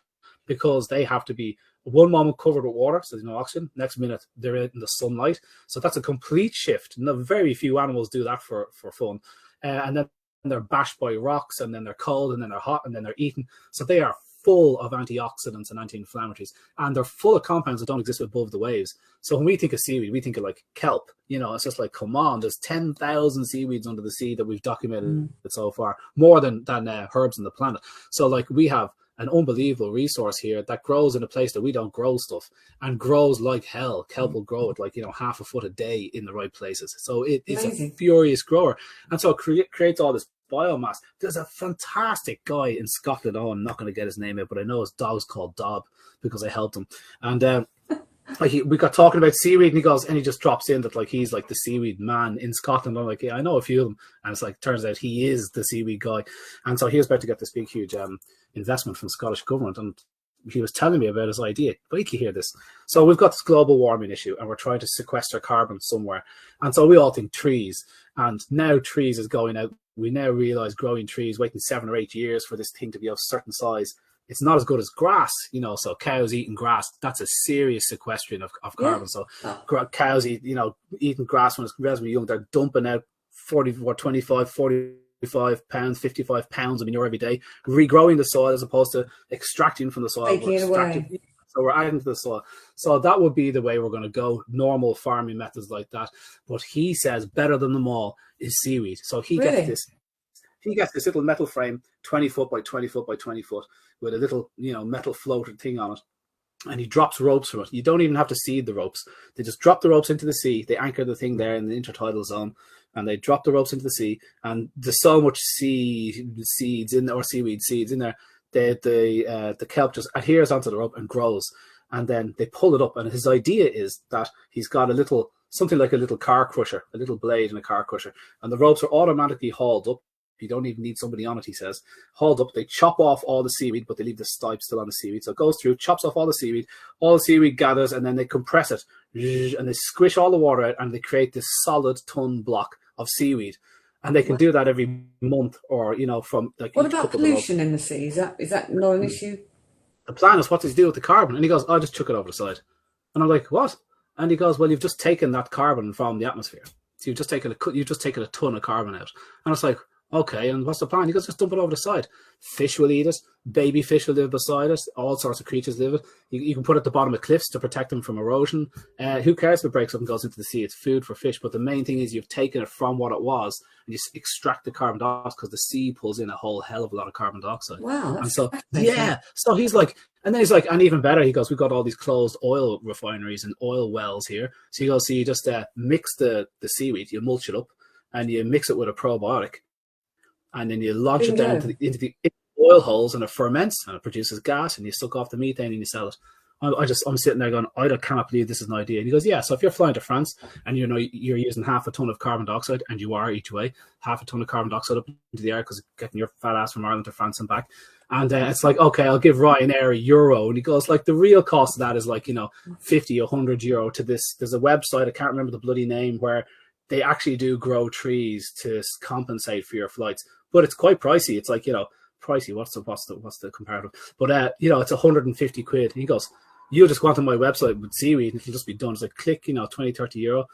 because they have to be one moment covered with water, so there's no oxygen. Next minute, they're in the sunlight. So that's a complete shift. No, very few animals do that for fun. And then they're bashed by rocks, and then they're cold, and then they're hot, and then they're eaten. So they are full of antioxidants and anti-inflammatories, and they're full of compounds that don't exist above the waves. So when we think of seaweed, we think of like kelp. You know, it's just like, come on, there's 10,000 seaweeds under the sea that we've documented so far, more than herbs on the planet. So like we have an unbelievable resource here that grows in a place that we don't grow stuff, and grows like hell. Kelp will grow at like, you know, 1/2 foot a day in the right places. So it's a furious grower. And so it creates all this biomass. There's a fantastic guy in Scotland. Oh, I'm not going to get his name out, but I know his dog's called Dob because I helped him. And we got talking about seaweed, and he just drops in that like he's like the seaweed man in Scotland. I'm like, yeah, I know a few of them. And it's like, turns out he is the seaweed guy. And so he was about to get this big, huge investment from the Scottish government. And he was telling me about his idea. Wait till you hear this. So we've got this global warming issue, and we're trying to sequester carbon somewhere. And so we all think trees. And now trees is going out. We now realize growing trees, waiting 7 or 8 years for this thing to be of a certain size, it's not as good as grass, you know. So cows eating grass, that's a serious sequestering of carbon. So cows eating grass when it's relatively young, they're dumping out 45 pounds, 55 pounds of manure every day, regrowing the soil as opposed to extracting from the soil. So we're adding to the soil. So that would be the way we're going to go, normal farming methods like that. But he says better than them all is seaweed. So he gets this little metal frame, 20 foot by 20 foot by 20 foot, with a little, you know, metal floated thing on it. And he drops ropes from it. You don't even have to seed the ropes. They just drop the ropes into the sea. They anchor the thing there in the intertidal zone, and they drop the ropes into the sea. And there's so much seaweed seeds in there. The kelp just adheres onto the rope and grows. And then they pull it up. And his idea is that he's got something like a little car crusher, a little blade in a car crusher. And the ropes are automatically hauled up. You don't even need somebody on it, he says. Hauled up, they chop off all the seaweed, but they leave the stipe still on the seaweed. So it goes through, chops off all the seaweed gathers, and then they compress it, and they squish all the water out, and they create this solid ton block of seaweed. And they can do that every month, or, you know, from like. What about pollution in the sea? Is that not an issue? The plan is what does he do with the carbon? And he goes, I'll just chuck it over the side. And I'm like, what? And he goes, well, you've just taken that carbon from the atmosphere. So you've just taken a ton of carbon out. And it's like, okay, and what's the plan? He goes, just dump it over the side. Fish will eat it. Baby fish will live beside it. All sorts of creatures live it. You can put it at the bottom of cliffs to protect them from erosion. Who cares if it breaks up and goes into the sea? It's food for fish. But the main thing is you've taken it from what it was, and you extract the carbon dioxide because the sea pulls in a whole hell of a lot of carbon dioxide. Wow. And so, yeah. So he's like, and then he's like, and even better, he goes, we've got all these closed oil refineries and oil wells here. So he goes, so you just mix the seaweed, you mulch it up, and you mix it with a probiotic. And then you launch it down into the oil holes, and it ferments and it produces gas, and you suck off the methane and you sell it. I'm sitting there going, I cannot believe this is an idea. And he goes, yeah. So if you're flying to France and you know you're using 1/2 ton of carbon dioxide, and you are each way, 1/2 ton of carbon dioxide up into the air because getting your fat ass from Ireland to France and back, And it's like, okay, I'll give Ryanair €1. And he goes, like, the real cost of that is like, 50, €100 to this. There's a website, I can't remember the bloody name, where they actually do grow trees to compensate for your flights. But it's quite pricey. It's like, pricey. What's the comparative? But, it's 150 quid. And he goes, you'll just go onto my website with seaweed and it'll just be done. It's like, click, 20, 30 euro.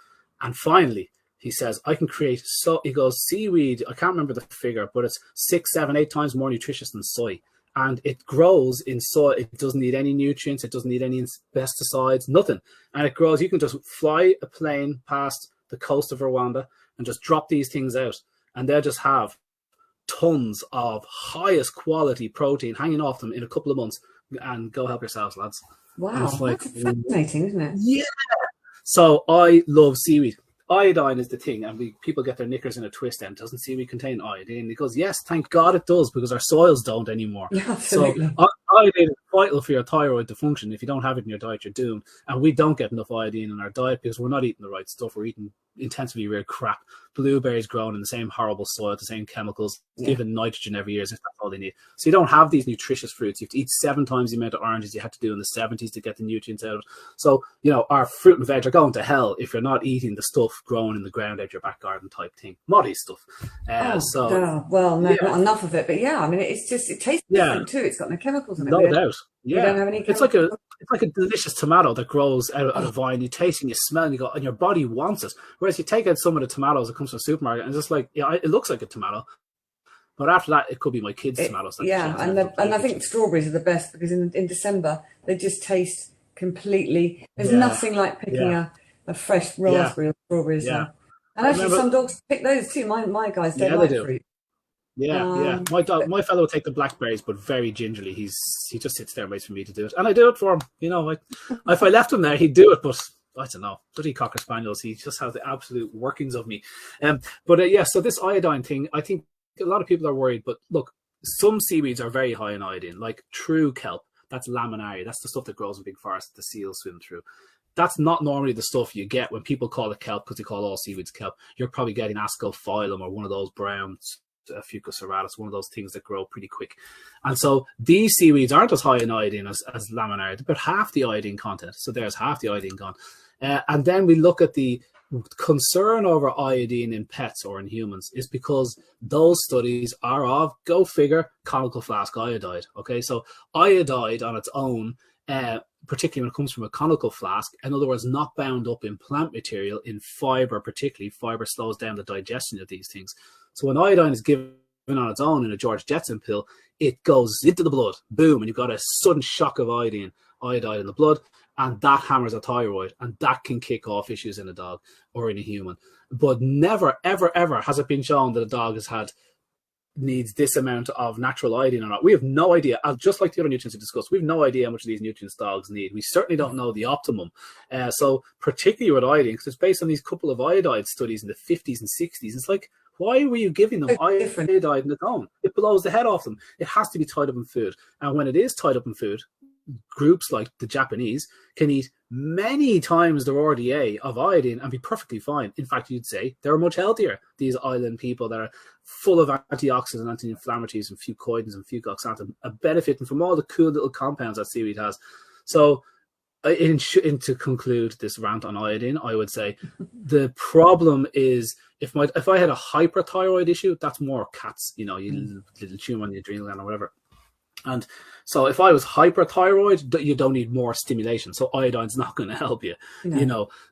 And finally, he says, I can create, he goes, seaweed, I can't remember the figure, but it's 6, 7, 8 times more nutritious than soy. And it grows in soil. It doesn't need any nutrients. It doesn't need any pesticides, nothing. And it grows. You can just fly a plane past the coast of Rwanda and just drop these things out. And they'll just have tons of highest quality protein hanging off them in a couple of months. And go help yourselves, lads. Wow, that's fascinating, isn't it? Yeah. So I love seaweed. Iodine is the thing, and people get their knickers in a twist. And doesn't seaweed contain iodine? He goes, yes, thank God it does, because our soils don't anymore. Yeah, absolutely. So iodine is vital for your thyroid to function. If you don't have it in your diet, you're doomed. And we don't get enough iodine in our diet because we're not eating the right stuff. We're eating intensively weird crap. Blueberries grown in the same horrible soil, the same chemicals, given nitrogen every year. That's all they need. So you don't have these nutritious fruits. You have to eat 7 times the amount of oranges you had to do in the 70s to get the nutrients out of it. So, our fruit and veg are going to hell if you're not eating the stuff grown in the ground out your back garden type thing. Moddy stuff. Well, no, not enough of it. But yeah, I mean, it tastes different too. It's got no chemicals in it. No doubt. Yeah. You don't have any chemicals. It's like a delicious tomato that grows out of a vine. You taste and you smell and you go, and your body wants it. Whereas you take out some of the tomatoes that comes from the supermarket and it's just like, it looks like a tomato. But after that, it could be my kids' tomatoes. And I think strawberries are the best because in December, they just taste completely, there's nothing like picking a fresh raspberry or strawberries. And actually some dogs pick those too. My guys don't like fruit. My fellow will take the blackberries, but very gingerly. He just sits there and waits for me to do it, and I do it for him. If I left him there, he'd do it, but I don't know. Bloody Cocker Spaniels, he just has the absolute workings of me. So this iodine thing, I think a lot of people are worried, but look, some seaweeds are very high in iodine, like true kelp. That's laminaria. That's the stuff that grows in big forests that the seals swim through. That's not normally the stuff you get when people call it kelp because they call all seaweeds kelp. You're probably getting Ascophyllum or one of those browns. Fucus serratus, one of those things that grow pretty quick. And so these seaweeds aren't as high in iodine as laminaria. They're about half the iodine content. So there's half the iodine gone. And then we look at the concern over iodine in pets or in humans is because those studies are of, go figure, conical flask iodide. Okay, so iodide on its own, particularly when it comes from a conical flask, in other words, not bound up in plant material, in fiber particularly. Fiber slows down the digestion of these things. So when iodine is given on its own in a George Jetson pill, it goes into the blood, boom, and you've got a sudden shock of iodide in the blood, and that hammers a thyroid, and that can kick off issues in a dog or in a human. But never, ever, ever has it been shown that a dog needs this amount of natural iodine or not. We have no idea. Just like the other nutrients we discussed, we have no idea how much of these nutrients dogs need. We certainly don't know the optimum. So particularly with iodine, because it's based on these couple of iodide studies in the 50s and 60s, it's like, why were you giving them iodide on its own? It blows the head off them. It has to be tied up in food. And when it is tied up in food, groups like the Japanese can eat many times their RDA of iodine and be perfectly fine. In fact, you'd say they're much healthier, these island people that are full of antioxidants and anti-inflammatories and fucoidins and fucoxanthin, benefiting from all the cool little compounds that seaweed has. So to conclude this rant on iodine, I would say the problem is if I had a hyperthyroid issue, that's more cats, you little tumor on the adrenal gland or whatever. And so if I was hyperthyroid, you don't need more stimulation. So iodine's not going to help you,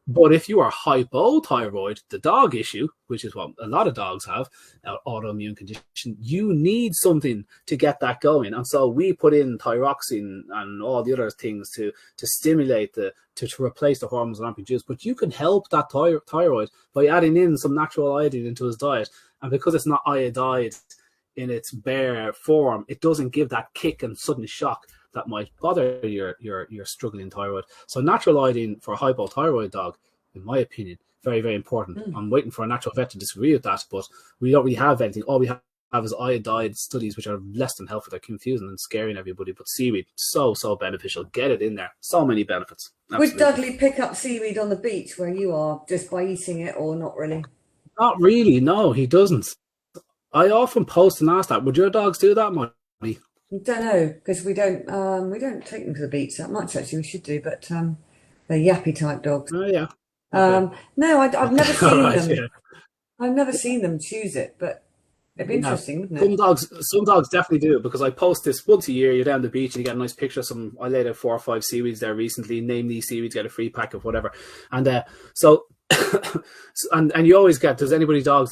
But if you are hypothyroid, the dog issue, which is what a lot of dogs have, autoimmune condition, you need something to get that going. And so we put in thyroxine and all the other things to stimulate to replace the hormones that aren't produced. But you can help that thyroid by adding in some natural iodine into his diet. And because it's not iodide in its bare form, it doesn't give that kick and sudden shock that might bother your struggling thyroid. So natural iodine for a hypothyroid dog, in my opinion, very, very important. I'm waiting for a natural vet to disagree with that, but we don't really have anything. All we have is iodide studies, which are less than helpful. They're confusing and scaring everybody. But seaweed, so beneficial. Get it in there. So many benefits. Absolutely. Would Dudley pick up seaweed on the beach where you are just by eating it, or not really? Not really. No, he doesn't. I often post and ask that. Would your dogs do that, Molly? I don't know, because we don't take them to the beach that much, actually. We should do, but they're yappy type dogs. Oh yeah. Okay. No, I've never All seen right. them. Yeah. I've never seen them choose it, but it'd be Yeah. interesting, wouldn't it? Some dogs definitely do it, because I post this once a year. You're down the beach and you get a nice picture of some. I laid out 4 or 5 seaweeds there recently. Name these seaweeds, get a free pack of whatever. And so, and you always get, does anybody's dog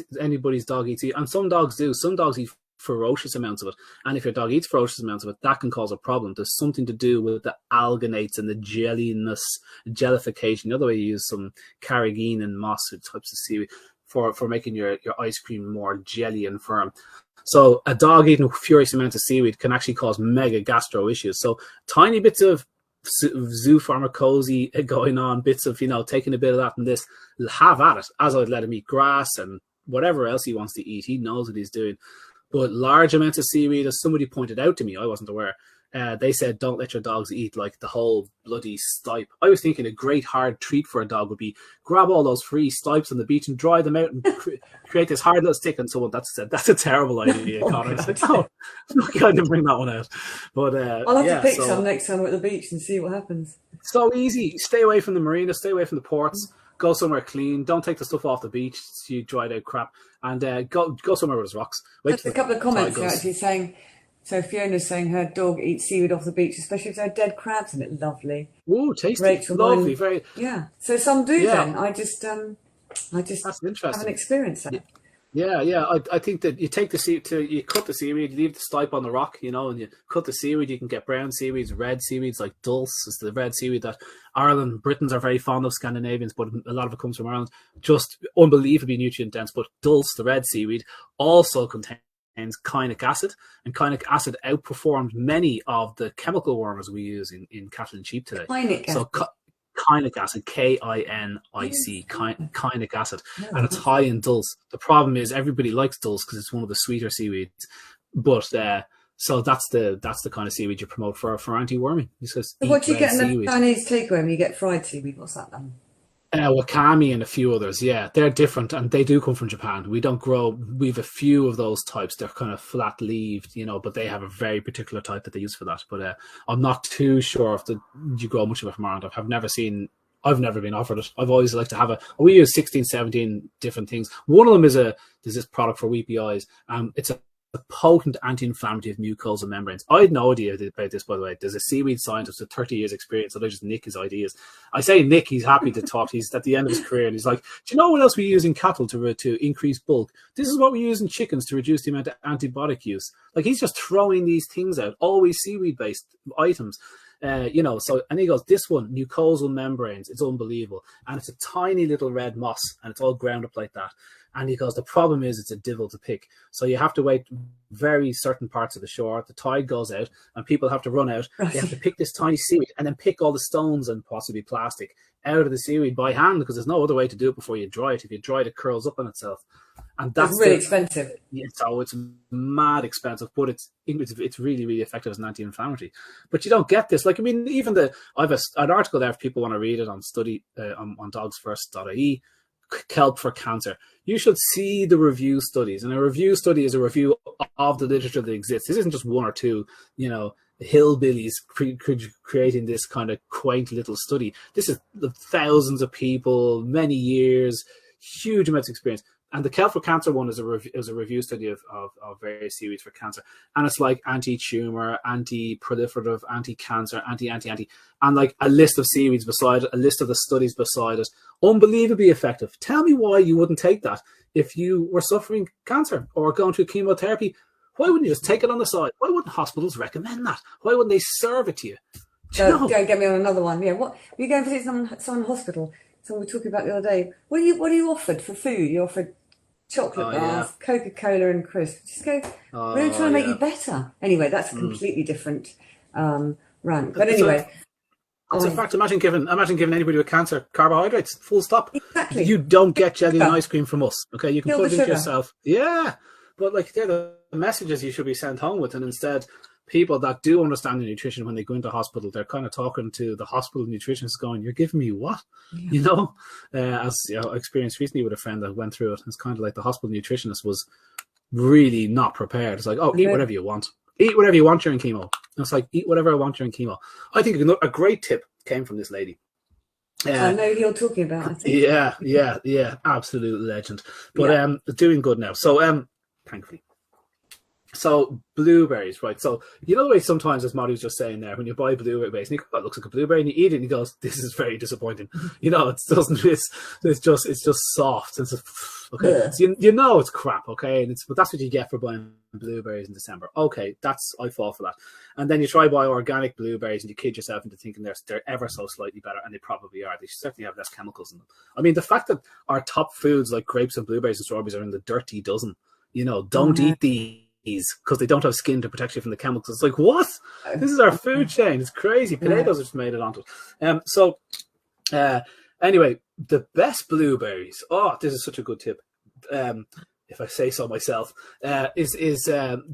eat seaweed? And some dogs do. Some dogs eat ferocious amounts of it. And if your dog eats ferocious amounts of it, that can cause a problem. There's something to do with the alginates and the jelliness, jellification. The other way you use some carrageenan and moss types of seaweed for making your ice cream more jelly and firm. So a dog eating furious amounts of seaweed can actually cause mega gastro issues. So tiny bits of zoopharmacology going on, bits of, taking a bit of that and this, have at it, as I'd let him eat grass and whatever else he wants to eat. He knows what he's doing. But large amounts of seaweed, as somebody pointed out to me, I wasn't aware, they said don't let your dogs eat like the whole bloody stipe. I was thinking a great hard treat for a dog would be grab all those free stipes on the beach and dry them out and create this hard little stick. And someone that's a terrible idea, Connor. I said, no, I didn't bring that one out. But I'll have to pick some next time we're at the beach and see what happens. So easy. Stay away from the marina. Stay away from the ports. Go somewhere clean. Don't take the stuff off the beach. You dried out crap. And go somewhere where there's rocks. There's a couple of comments actually saying, so Fiona's saying her dog eats seaweed off the beach, especially if there are dead crabs in it. Lovely. Ooh, tasty. Rachel, lovely. Very. Yeah. So some do then. I just That's interesting. haven't experienced that. Yeah. I think that you take you cut the seaweed, you leave the stipe on the rock, and you cut the seaweed. You can get brown seaweeds, red seaweeds like dulse is the red seaweed that Ireland, Britons are very fond of, Scandinavians, but a lot of it comes from Ireland. Just unbelievably nutrient dense. But dulse, the red seaweed, also contains chinic acid, and chinic acid outperformed many of the chemical warmers we use in cattle and sheep today. Chinic acid. Chinic acid, K-I-N-I-C, chinic acid, and it's high in dulse. The problem is everybody likes dulse because it's one of the sweeter seaweeds, but so that's the kind of seaweed you promote for anti-worming. So what do you get in the Chinese takeaway when you get fried seaweed? What's that then? Wakame and a few others, yeah, they're different, and they do come from Japan. We don't grow. We've a few of those types. They're kind of flat-leaved, but they have a very particular type that they use for that. But I'm not too sure if you grow much of it from Ireland. I've never been offered it. I've always liked to have we use 16, 17 different things. One of them is there's this product for weepy eyes. It's a potent anti-inflammatory of mucosal membranes. I had no idea about this, by the way. There's a seaweed scientist with 30 years experience, so I just nick his ideas. I say Nick, he's happy to talk. He's at the end of his career, and he's like, do you know what else we use in cattle to increase bulk? This is what we use in chickens to reduce the amount of antibiotic use. Like, he's just throwing these things out, always seaweed-based items. And he goes, this one, mucosal membranes, it's unbelievable. And it's a tiny little red moss, and it's all ground up like that. And he goes, the problem is it's a divil to pick. So you have to wait very certain parts of the shore. The tide goes out and people have to run out. Right. They have to pick this tiny seaweed and then pick all the stones and possibly plastic out of the seaweed by hand, because there's no other way to do it before you dry it. If you dry it, it curls up on itself. And that's really expensive. Yeah, so it's mad expensive, but it's really, really effective as an anti-inflammatory. But you don't get this. Like, I mean, I have an article there if people want to read it on study on dogsfirst.ie. Kelp for cancer. You should see the review studies, and a review study is a review of the literature that exists. This isn't just one or two, hillbillies creating this kind of quaint little study. This is the thousands of people, many years, huge amounts of experience. And the Kelp for Cancer one is a review study of various seaweeds for cancer. And it's like anti-tumor, anti-proliferative, anti-cancer, anti, and like a list of seaweeds beside it, a list of the studies beside it. Unbelievably effective. Tell me why you wouldn't take that if you were suffering cancer or going through chemotherapy. Why wouldn't you just take it on the side? Why wouldn't hospitals recommend that? Why wouldn't they serve it to you? Go get me on another one. Yeah, what you going to visit some hospital? Someone we were talking about the other day. What are you offered for food? You offered chocolate bars, Coca-Cola and crisps. Just go, really trying to make you better. Anyway, that's a completely different rant. But anyway. It's a fact. Imagine giving anybody with cancer carbohydrates, full stop. Exactly. You don't get jelly and ice cream from us. Okay, you can Kill put it the into sugar. yourself. Yeah. But like they're the messages you should be sent home with, and instead people that do understand the nutrition, when they go into hospital, they're kind of talking to the hospital nutritionist going, you're giving me what? Yeah. As I experienced recently with a friend that went through it. It's kind of like the hospital nutritionist was really not prepared. It's like, eat whatever you want. eat whatever you want during chemo. And it's like, eat whatever I want during chemo. I think a great tip came from this lady. I know who you're talking about, I think. Yeah, absolute legend. But doing good now. So thankfully. So blueberries, right? So you know the way sometimes, as Molly was just saying there, when you buy blueberries and you go, oh, it looks like a blueberry, and you eat it and he goes, this is very disappointing. You know, it doesn't. It's just soft. It's just, okay. Yeah. So you know it's crap, okay? But that's what you get for buying blueberries in December. Okay, I fall for that. And then you try buy organic blueberries and you kid yourself into thinking they're ever so slightly better, and they probably are. They certainly have less chemicals in them. I mean, the fact that our top foods like grapes and blueberries and strawberries are in the dirty dozen. You know, don't eat these because they don't have skin to protect you from the chemicals. It's like, what? This is our food chain. It's crazy. Potatoes just made it onto it. Anyway, the best blueberries. Oh, this is such a good tip. If I say so myself, is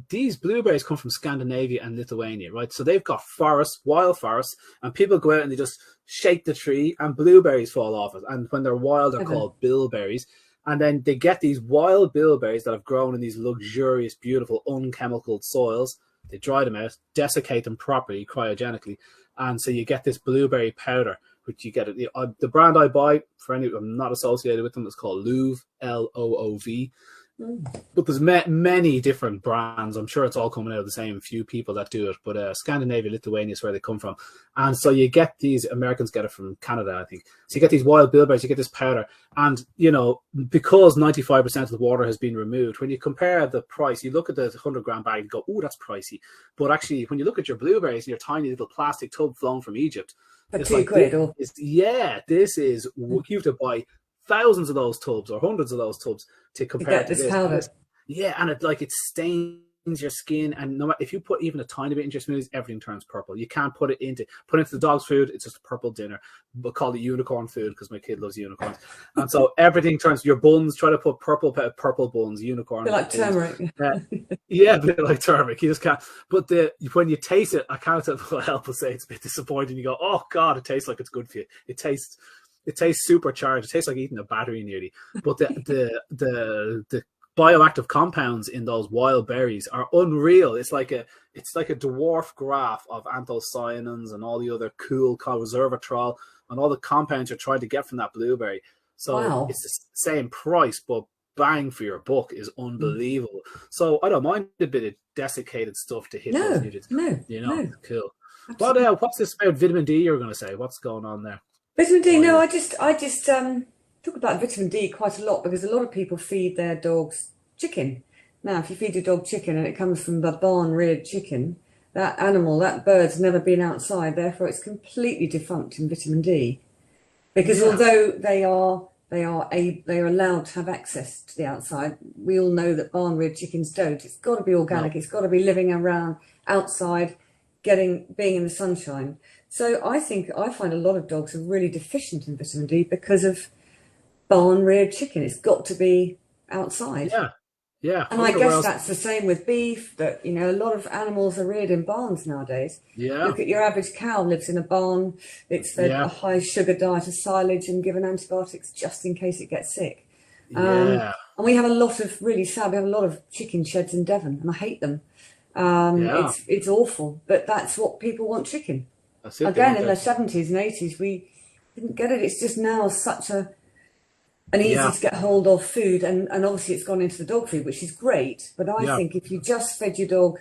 these blueberries come from Scandinavia and Lithuania, right? So they've got forests, wild forests, and people go out and they just shake the tree and blueberries fall off it. And when they're wild, they're called bilberries. And then they get these wild bilberries that have grown in these luxurious, beautiful, unchemicaled soils. They dry them out, desiccate them properly, cryogenically. And so you get this blueberry powder, which you get. The brand I buy, for any, I'm not associated with them, it's called Loov, Loov. But there's many different brands. I'm sure it's all coming out of the same few people that do it. But Scandinavia, Lithuania is where they come from. And so you get these, Americans get it from Canada, I think. So you get these wild bilberries, you get this powder. And, you know, because 95% of the water has been removed, when you compare the price, you look at the 100-gram bag and go, oh, that's pricey. But actually, when you look at your blueberries in your tiny little plastic tub flown from Egypt, it's like, £2. This is, you have to buy thousands of those tubs or hundreds of those tubs to compare to this powder. Yeah, and it stains your skin, and no matter if you put even a tiny bit into your smoothies, everything turns purple. You can't put it into the dog's food. It's just a purple dinner. But call it unicorn food because my kid loves unicorns, and so everything turns. Your buns, try to put purple buns, unicorn. Like turmeric. Yeah, a bit like turmeric. You just can't. But when you taste it, I can't help but say it's a bit disappointing. You go, oh God, it tastes like it's good for you. It tastes supercharged. It tastes like eating a battery nearly. But the bioactive compounds in those wild berries are unreal. It's like a dwarf graph of anthocyanins and all the other cool resveratrol and all the compounds you're trying to get from that blueberry. So It's the same price, but bang for your buck is unbelievable. So I don't mind a bit of desiccated stuff to hit those nutrients. Cool. But what's this about vitamin D you were going to say? What's going on there? Vitamin D, I just talk about vitamin D quite a lot because a lot of people feed their dogs chicken. Now, if you feed your dog chicken and it comes from the barn-reared chicken, that animal, that bird's never been outside, therefore it's completely defunct in vitamin D. Because although they are allowed to have access to the outside, we all know that barn-reared chickens don't. It's got to be organic. It's got to be living around outside, being in the sunshine. So I find a lot of dogs are really deficient in vitamin D because of barn-reared chicken. It's got to be outside. Yeah. And I guess that's the same with beef, that, a lot of animals are reared in barns nowadays. Yeah. Look at your average cow lives in a barn. It's fed a high sugar diet of silage and given antibiotics just in case it gets sick. And we have we have a lot of chicken sheds in Devon, and I hate them. It's awful, but that's what people want chicken. Again, in the 70s and 80s, we didn't get it. It's just now such an easy to get hold of food, and obviously it's gone into the dog food, which is great. But I think if you just fed your dog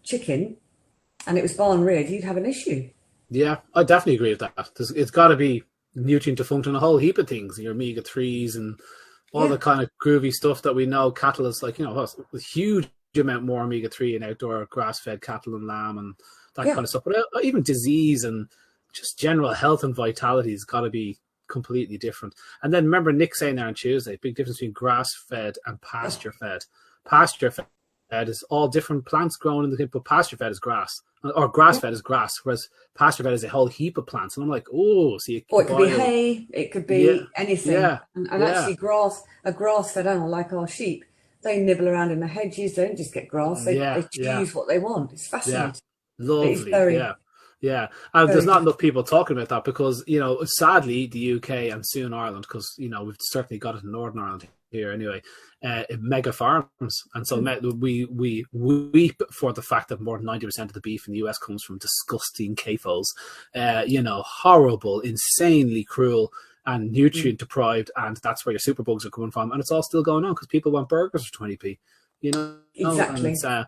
chicken and it was barn reared, you'd have an issue. Yeah, I definitely agree with that. It's got to be nutrient defunct in a whole heap of things, your omega-3s and all the kind of groovy stuff that we know. Cattle is like, a huge amount more omega-3 in outdoor grass-fed cattle and lamb and that kind of stuff. But even disease and just general health and vitality has got to be completely different. And then remember Nick saying there on Tuesday, big difference between grass-fed and pasture-fed. Pasture-fed is all different plants grown in the thing, but pasture-fed is grass. Or grass-fed is grass, whereas pasture-fed is a whole heap of plants. And I'm like, so you it could be hay, it could be anything. Yeah. And actually a grass-fed animal like our sheep, they nibble around in the hedges, they don't just get grass, they choose what they want. It's fascinating. Lovely, there's not enough people talking about that because, sadly, the UK and soon Ireland, because, we've certainly got it in Northern Ireland here anyway, mega farms, and so we weep for the fact that more than 90% of the beef in the US comes from disgusting CAFOs, horrible, insanely cruel and nutrient deprived, and that's where your superbugs are coming from, and it's all still going on because people want burgers for 20p, Exactly. And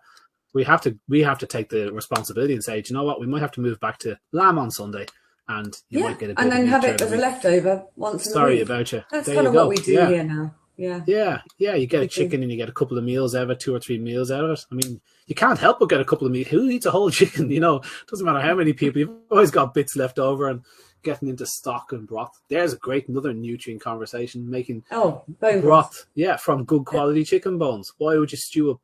we have to take the responsibility and say, do you know what, we might have to move back to lamb on Sunday. And you might get a bit and then have it as a leftover once in a week. Sorry about you. That's kind of what we do here now. Yeah. You get a chicken and you get a couple of meals out of it, 2 or 3 meals out of it. I mean, you can't help but get a couple of meals. Who eats a whole chicken? Doesn't matter how many people. You've always got bits left over, and getting into stock and broth. There's another nutrient conversation. Making bone broth. Yeah, from good quality chicken bones. Why would you stew up?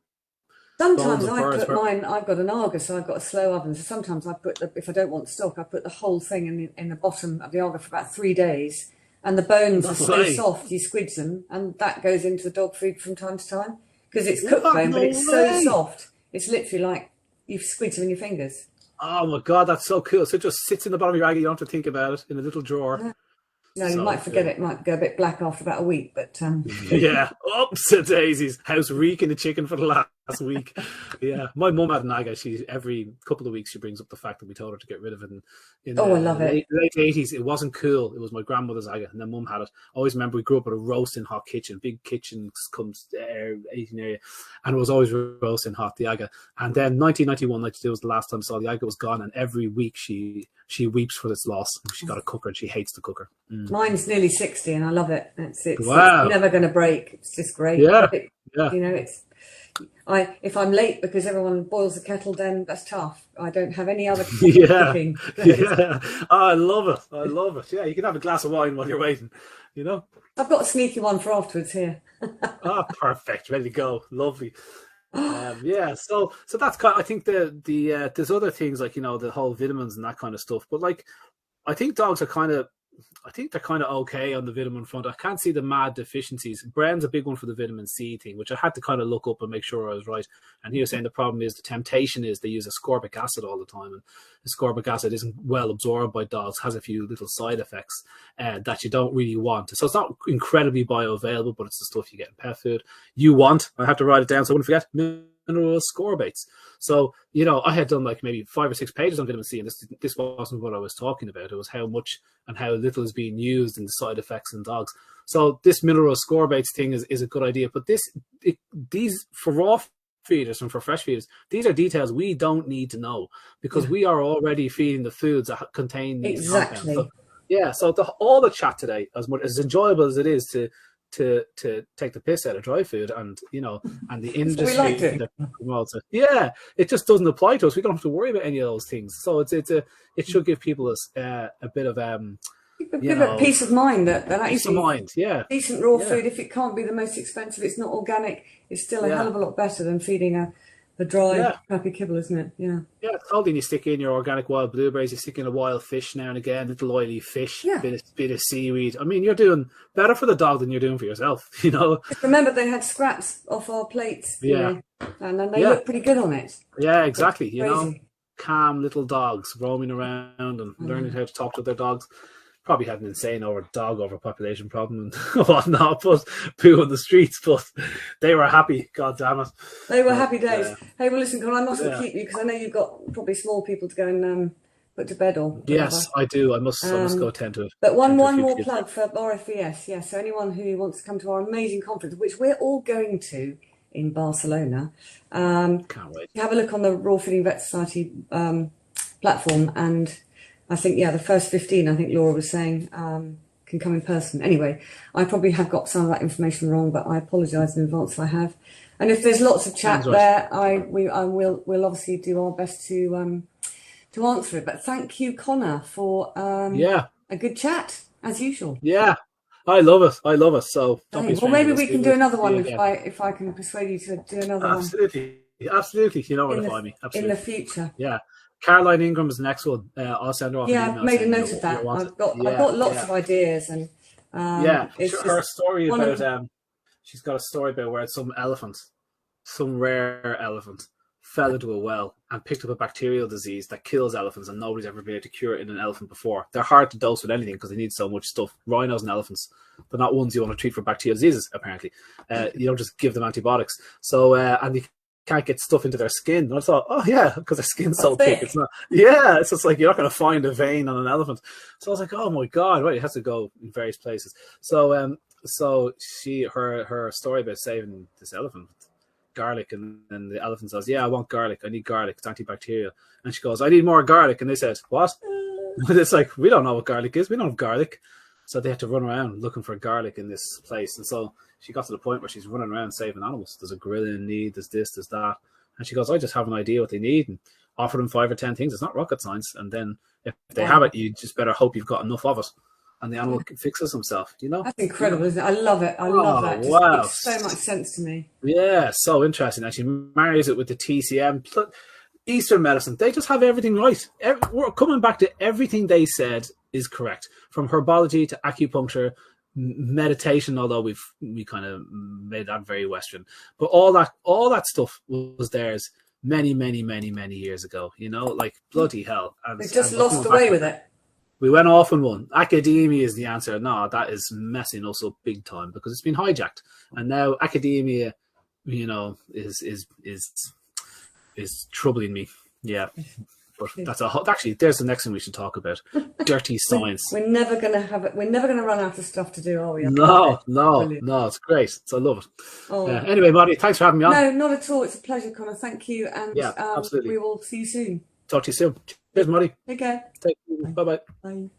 Sometimes I put mine. I've got an Arga, so I've got a slow oven. So sometimes I put if I don't want stock, I put the whole thing in the bottom of the Arga for about 3 days, and the bones are so soft. You squidge them, and that goes into the dog food from time to time because it's cooked bone, but it's so soft. It's literally like you squidge them in your fingers. Oh my God, that's so cool! So it just sits in the bottom of your Arga. You don't have to think about it, in a little drawer. Yeah. No, you might forget it. It might go a bit black after about a week, but yeah, ups and daisies. House reeking the chicken for the last week. Yeah, my mum had an Aga. She every couple of weeks she brings up the fact that we told her to get rid of it. And I love it. Late 80s, it wasn't cool. It was my grandmother's Aga, and then mum had it. I always remember we grew up with a roasting hot kitchen. Big kitchen comes 18 area, and it was always roasting hot, the Aga. And then 1991, 92 was the last time I saw the Aga was gone, and every week she weeps for this loss. She got a cooker and she hates the cooker. Mine's nearly 60 and I love it. It's wow. never going to break. It's just great. Yeah. If I'm late because everyone boils the kettle, then that's tough. I don't have any other cooking. Yeah. I love it. Yeah, you can have a glass of wine while you're waiting, I've got a sneaky one for afterwards here. Perfect. Ready to go. Lovely. So that's kind of, I think the there's other things like the whole vitamins and that kind of stuff, but like I think dogs are they're kind of okay on the vitamin front. I can't see the mad deficiencies. Bren's a big one for the vitamin C thing, which I had to kind of look up and make sure I was right. And he was saying the problem is the temptation is they use ascorbic acid all the time, and ascorbic acid isn't well absorbed by dogs, has a few little side effects that you don't really want. So it's not incredibly bioavailable, but it's the stuff you get in pet food. I have to write it down so I wouldn't forget, mineral ascorbates. So, I had done like maybe 5 or 6 pages on vitamin C, and this wasn't what I was talking about. It was how much and how little is being used and the side effects in dogs. So this mineral ascorbates thing is a good idea. But these for raw feeders and for fresh feeders, these are details we don't need to know because we are already feeding the foods that contain these compounds. So, all the chat today, as enjoyable as it is to take the piss out of dry food and and the industry that promotes it, it just doesn't apply to us. We don't have to worry about any of those things. So it should give people a bit of peace of mind that peace of mind. Decent raw food, if it can't be the most expensive, it's not organic, it's still a hell of a lot better than feeding a dry crappy kibble, isn't it? It's all. You stick in your organic wild blueberries, you stick in a wild fish now and again, little oily fish, bit of seaweed. I mean, you're doing better for the dog than you're doing for yourself. Just remember, they had scraps off our plates, and then they look pretty good on it. Yeah, exactly. Calm little dogs roaming around and learning how to talk to their dogs. Probably had an insane dog overpopulation problem and whatnot, but poo on the streets, but they were happy, god damn it. They were happy days. Hey, well listen, Con, I mustn't keep you because I know you've got probably small people to go and put to bed or whatever. Yes, I do. I must go tend to it. But one more plug for RFVS. So anyone who wants to come to our amazing conference, which we're all going to in Barcelona, can't wait. Have a look on the Raw Feeding Vet Society platform, and I think, the first 15, I think Laura was saying, can come in person. Anyway, I probably have got some of that information wrong, but I apologise in advance if I have. And if there's lots of chat there, we'll obviously do our best to answer it. But thank you, Connor, for a good chat, as usual. Yeah, I love it. So maybe we can do another one if I can persuade you to do another one. Absolutely. You know where to find me. Absolutely. In the future. Yeah. Caroline Ingram's the next one. I'll send her off. I've made a note of that. I've got lots of ideas, and her story about she's got a story about where it's some rare elephant fell into a well and picked up a bacterial disease that kills elephants, and nobody's ever been able to cure it in an elephant before. They're hard to dose with anything because they need so much stuff. Rhinos and elephants, they're not ones you want to treat for bacterial diseases, apparently. You don't just give them antibiotics. So, and you can't get stuff into their skin. And I thought, oh yeah, because their skin's so thick. It's not, yeah, it's just like you're not going to find a vein on an elephant. So I was like, oh my God, right, it has to go in various places. So, so her story about saving this elephant, garlic, and then the elephant says, yeah, I want garlic, I need garlic, it's antibacterial. And she goes, I need more garlic. And they said, what? It's like, we don't know what garlic is, we don't have garlic. So they had to run around looking for garlic in this place. And so she got to the point where she's running around saving animals. There's a gorilla in need, there's this, there's that. And she goes, I just have an idea what they need, and offer them 5 or 10 things. It's not rocket science. And then if they have it, you just better hope you've got enough of it, and the animal fixes himself, you know? That's incredible, isn't it? I love it. I love that. It Wow. makes so much sense to me. Yeah, so interesting. And she marries it with the TCM. Eastern medicine, they just have everything right. We're coming back to everything they said is correct, from herbology to acupuncture, meditation, although we kind of made that very Western. But all that stuff was theirs many years ago, you know, like bloody hell. And they just lost away with it. We went off on one. Academia is the answer. No, that is messing us up big time because it's been hijacked. And now academia, you know, is troubling me. Yeah. But that's actually, there's the next thing we should talk about. Dirty science. We're never going to run out of stuff to do, are we? No, it's great. So I love it. Oh. Anyway, Marty, thanks for having me on. No, not at all. It's a pleasure, Connor. Thank you. And yeah, absolutely. We will see you soon. Talk to you soon. Cheers, Marty. Take care. Bye-bye. Bye.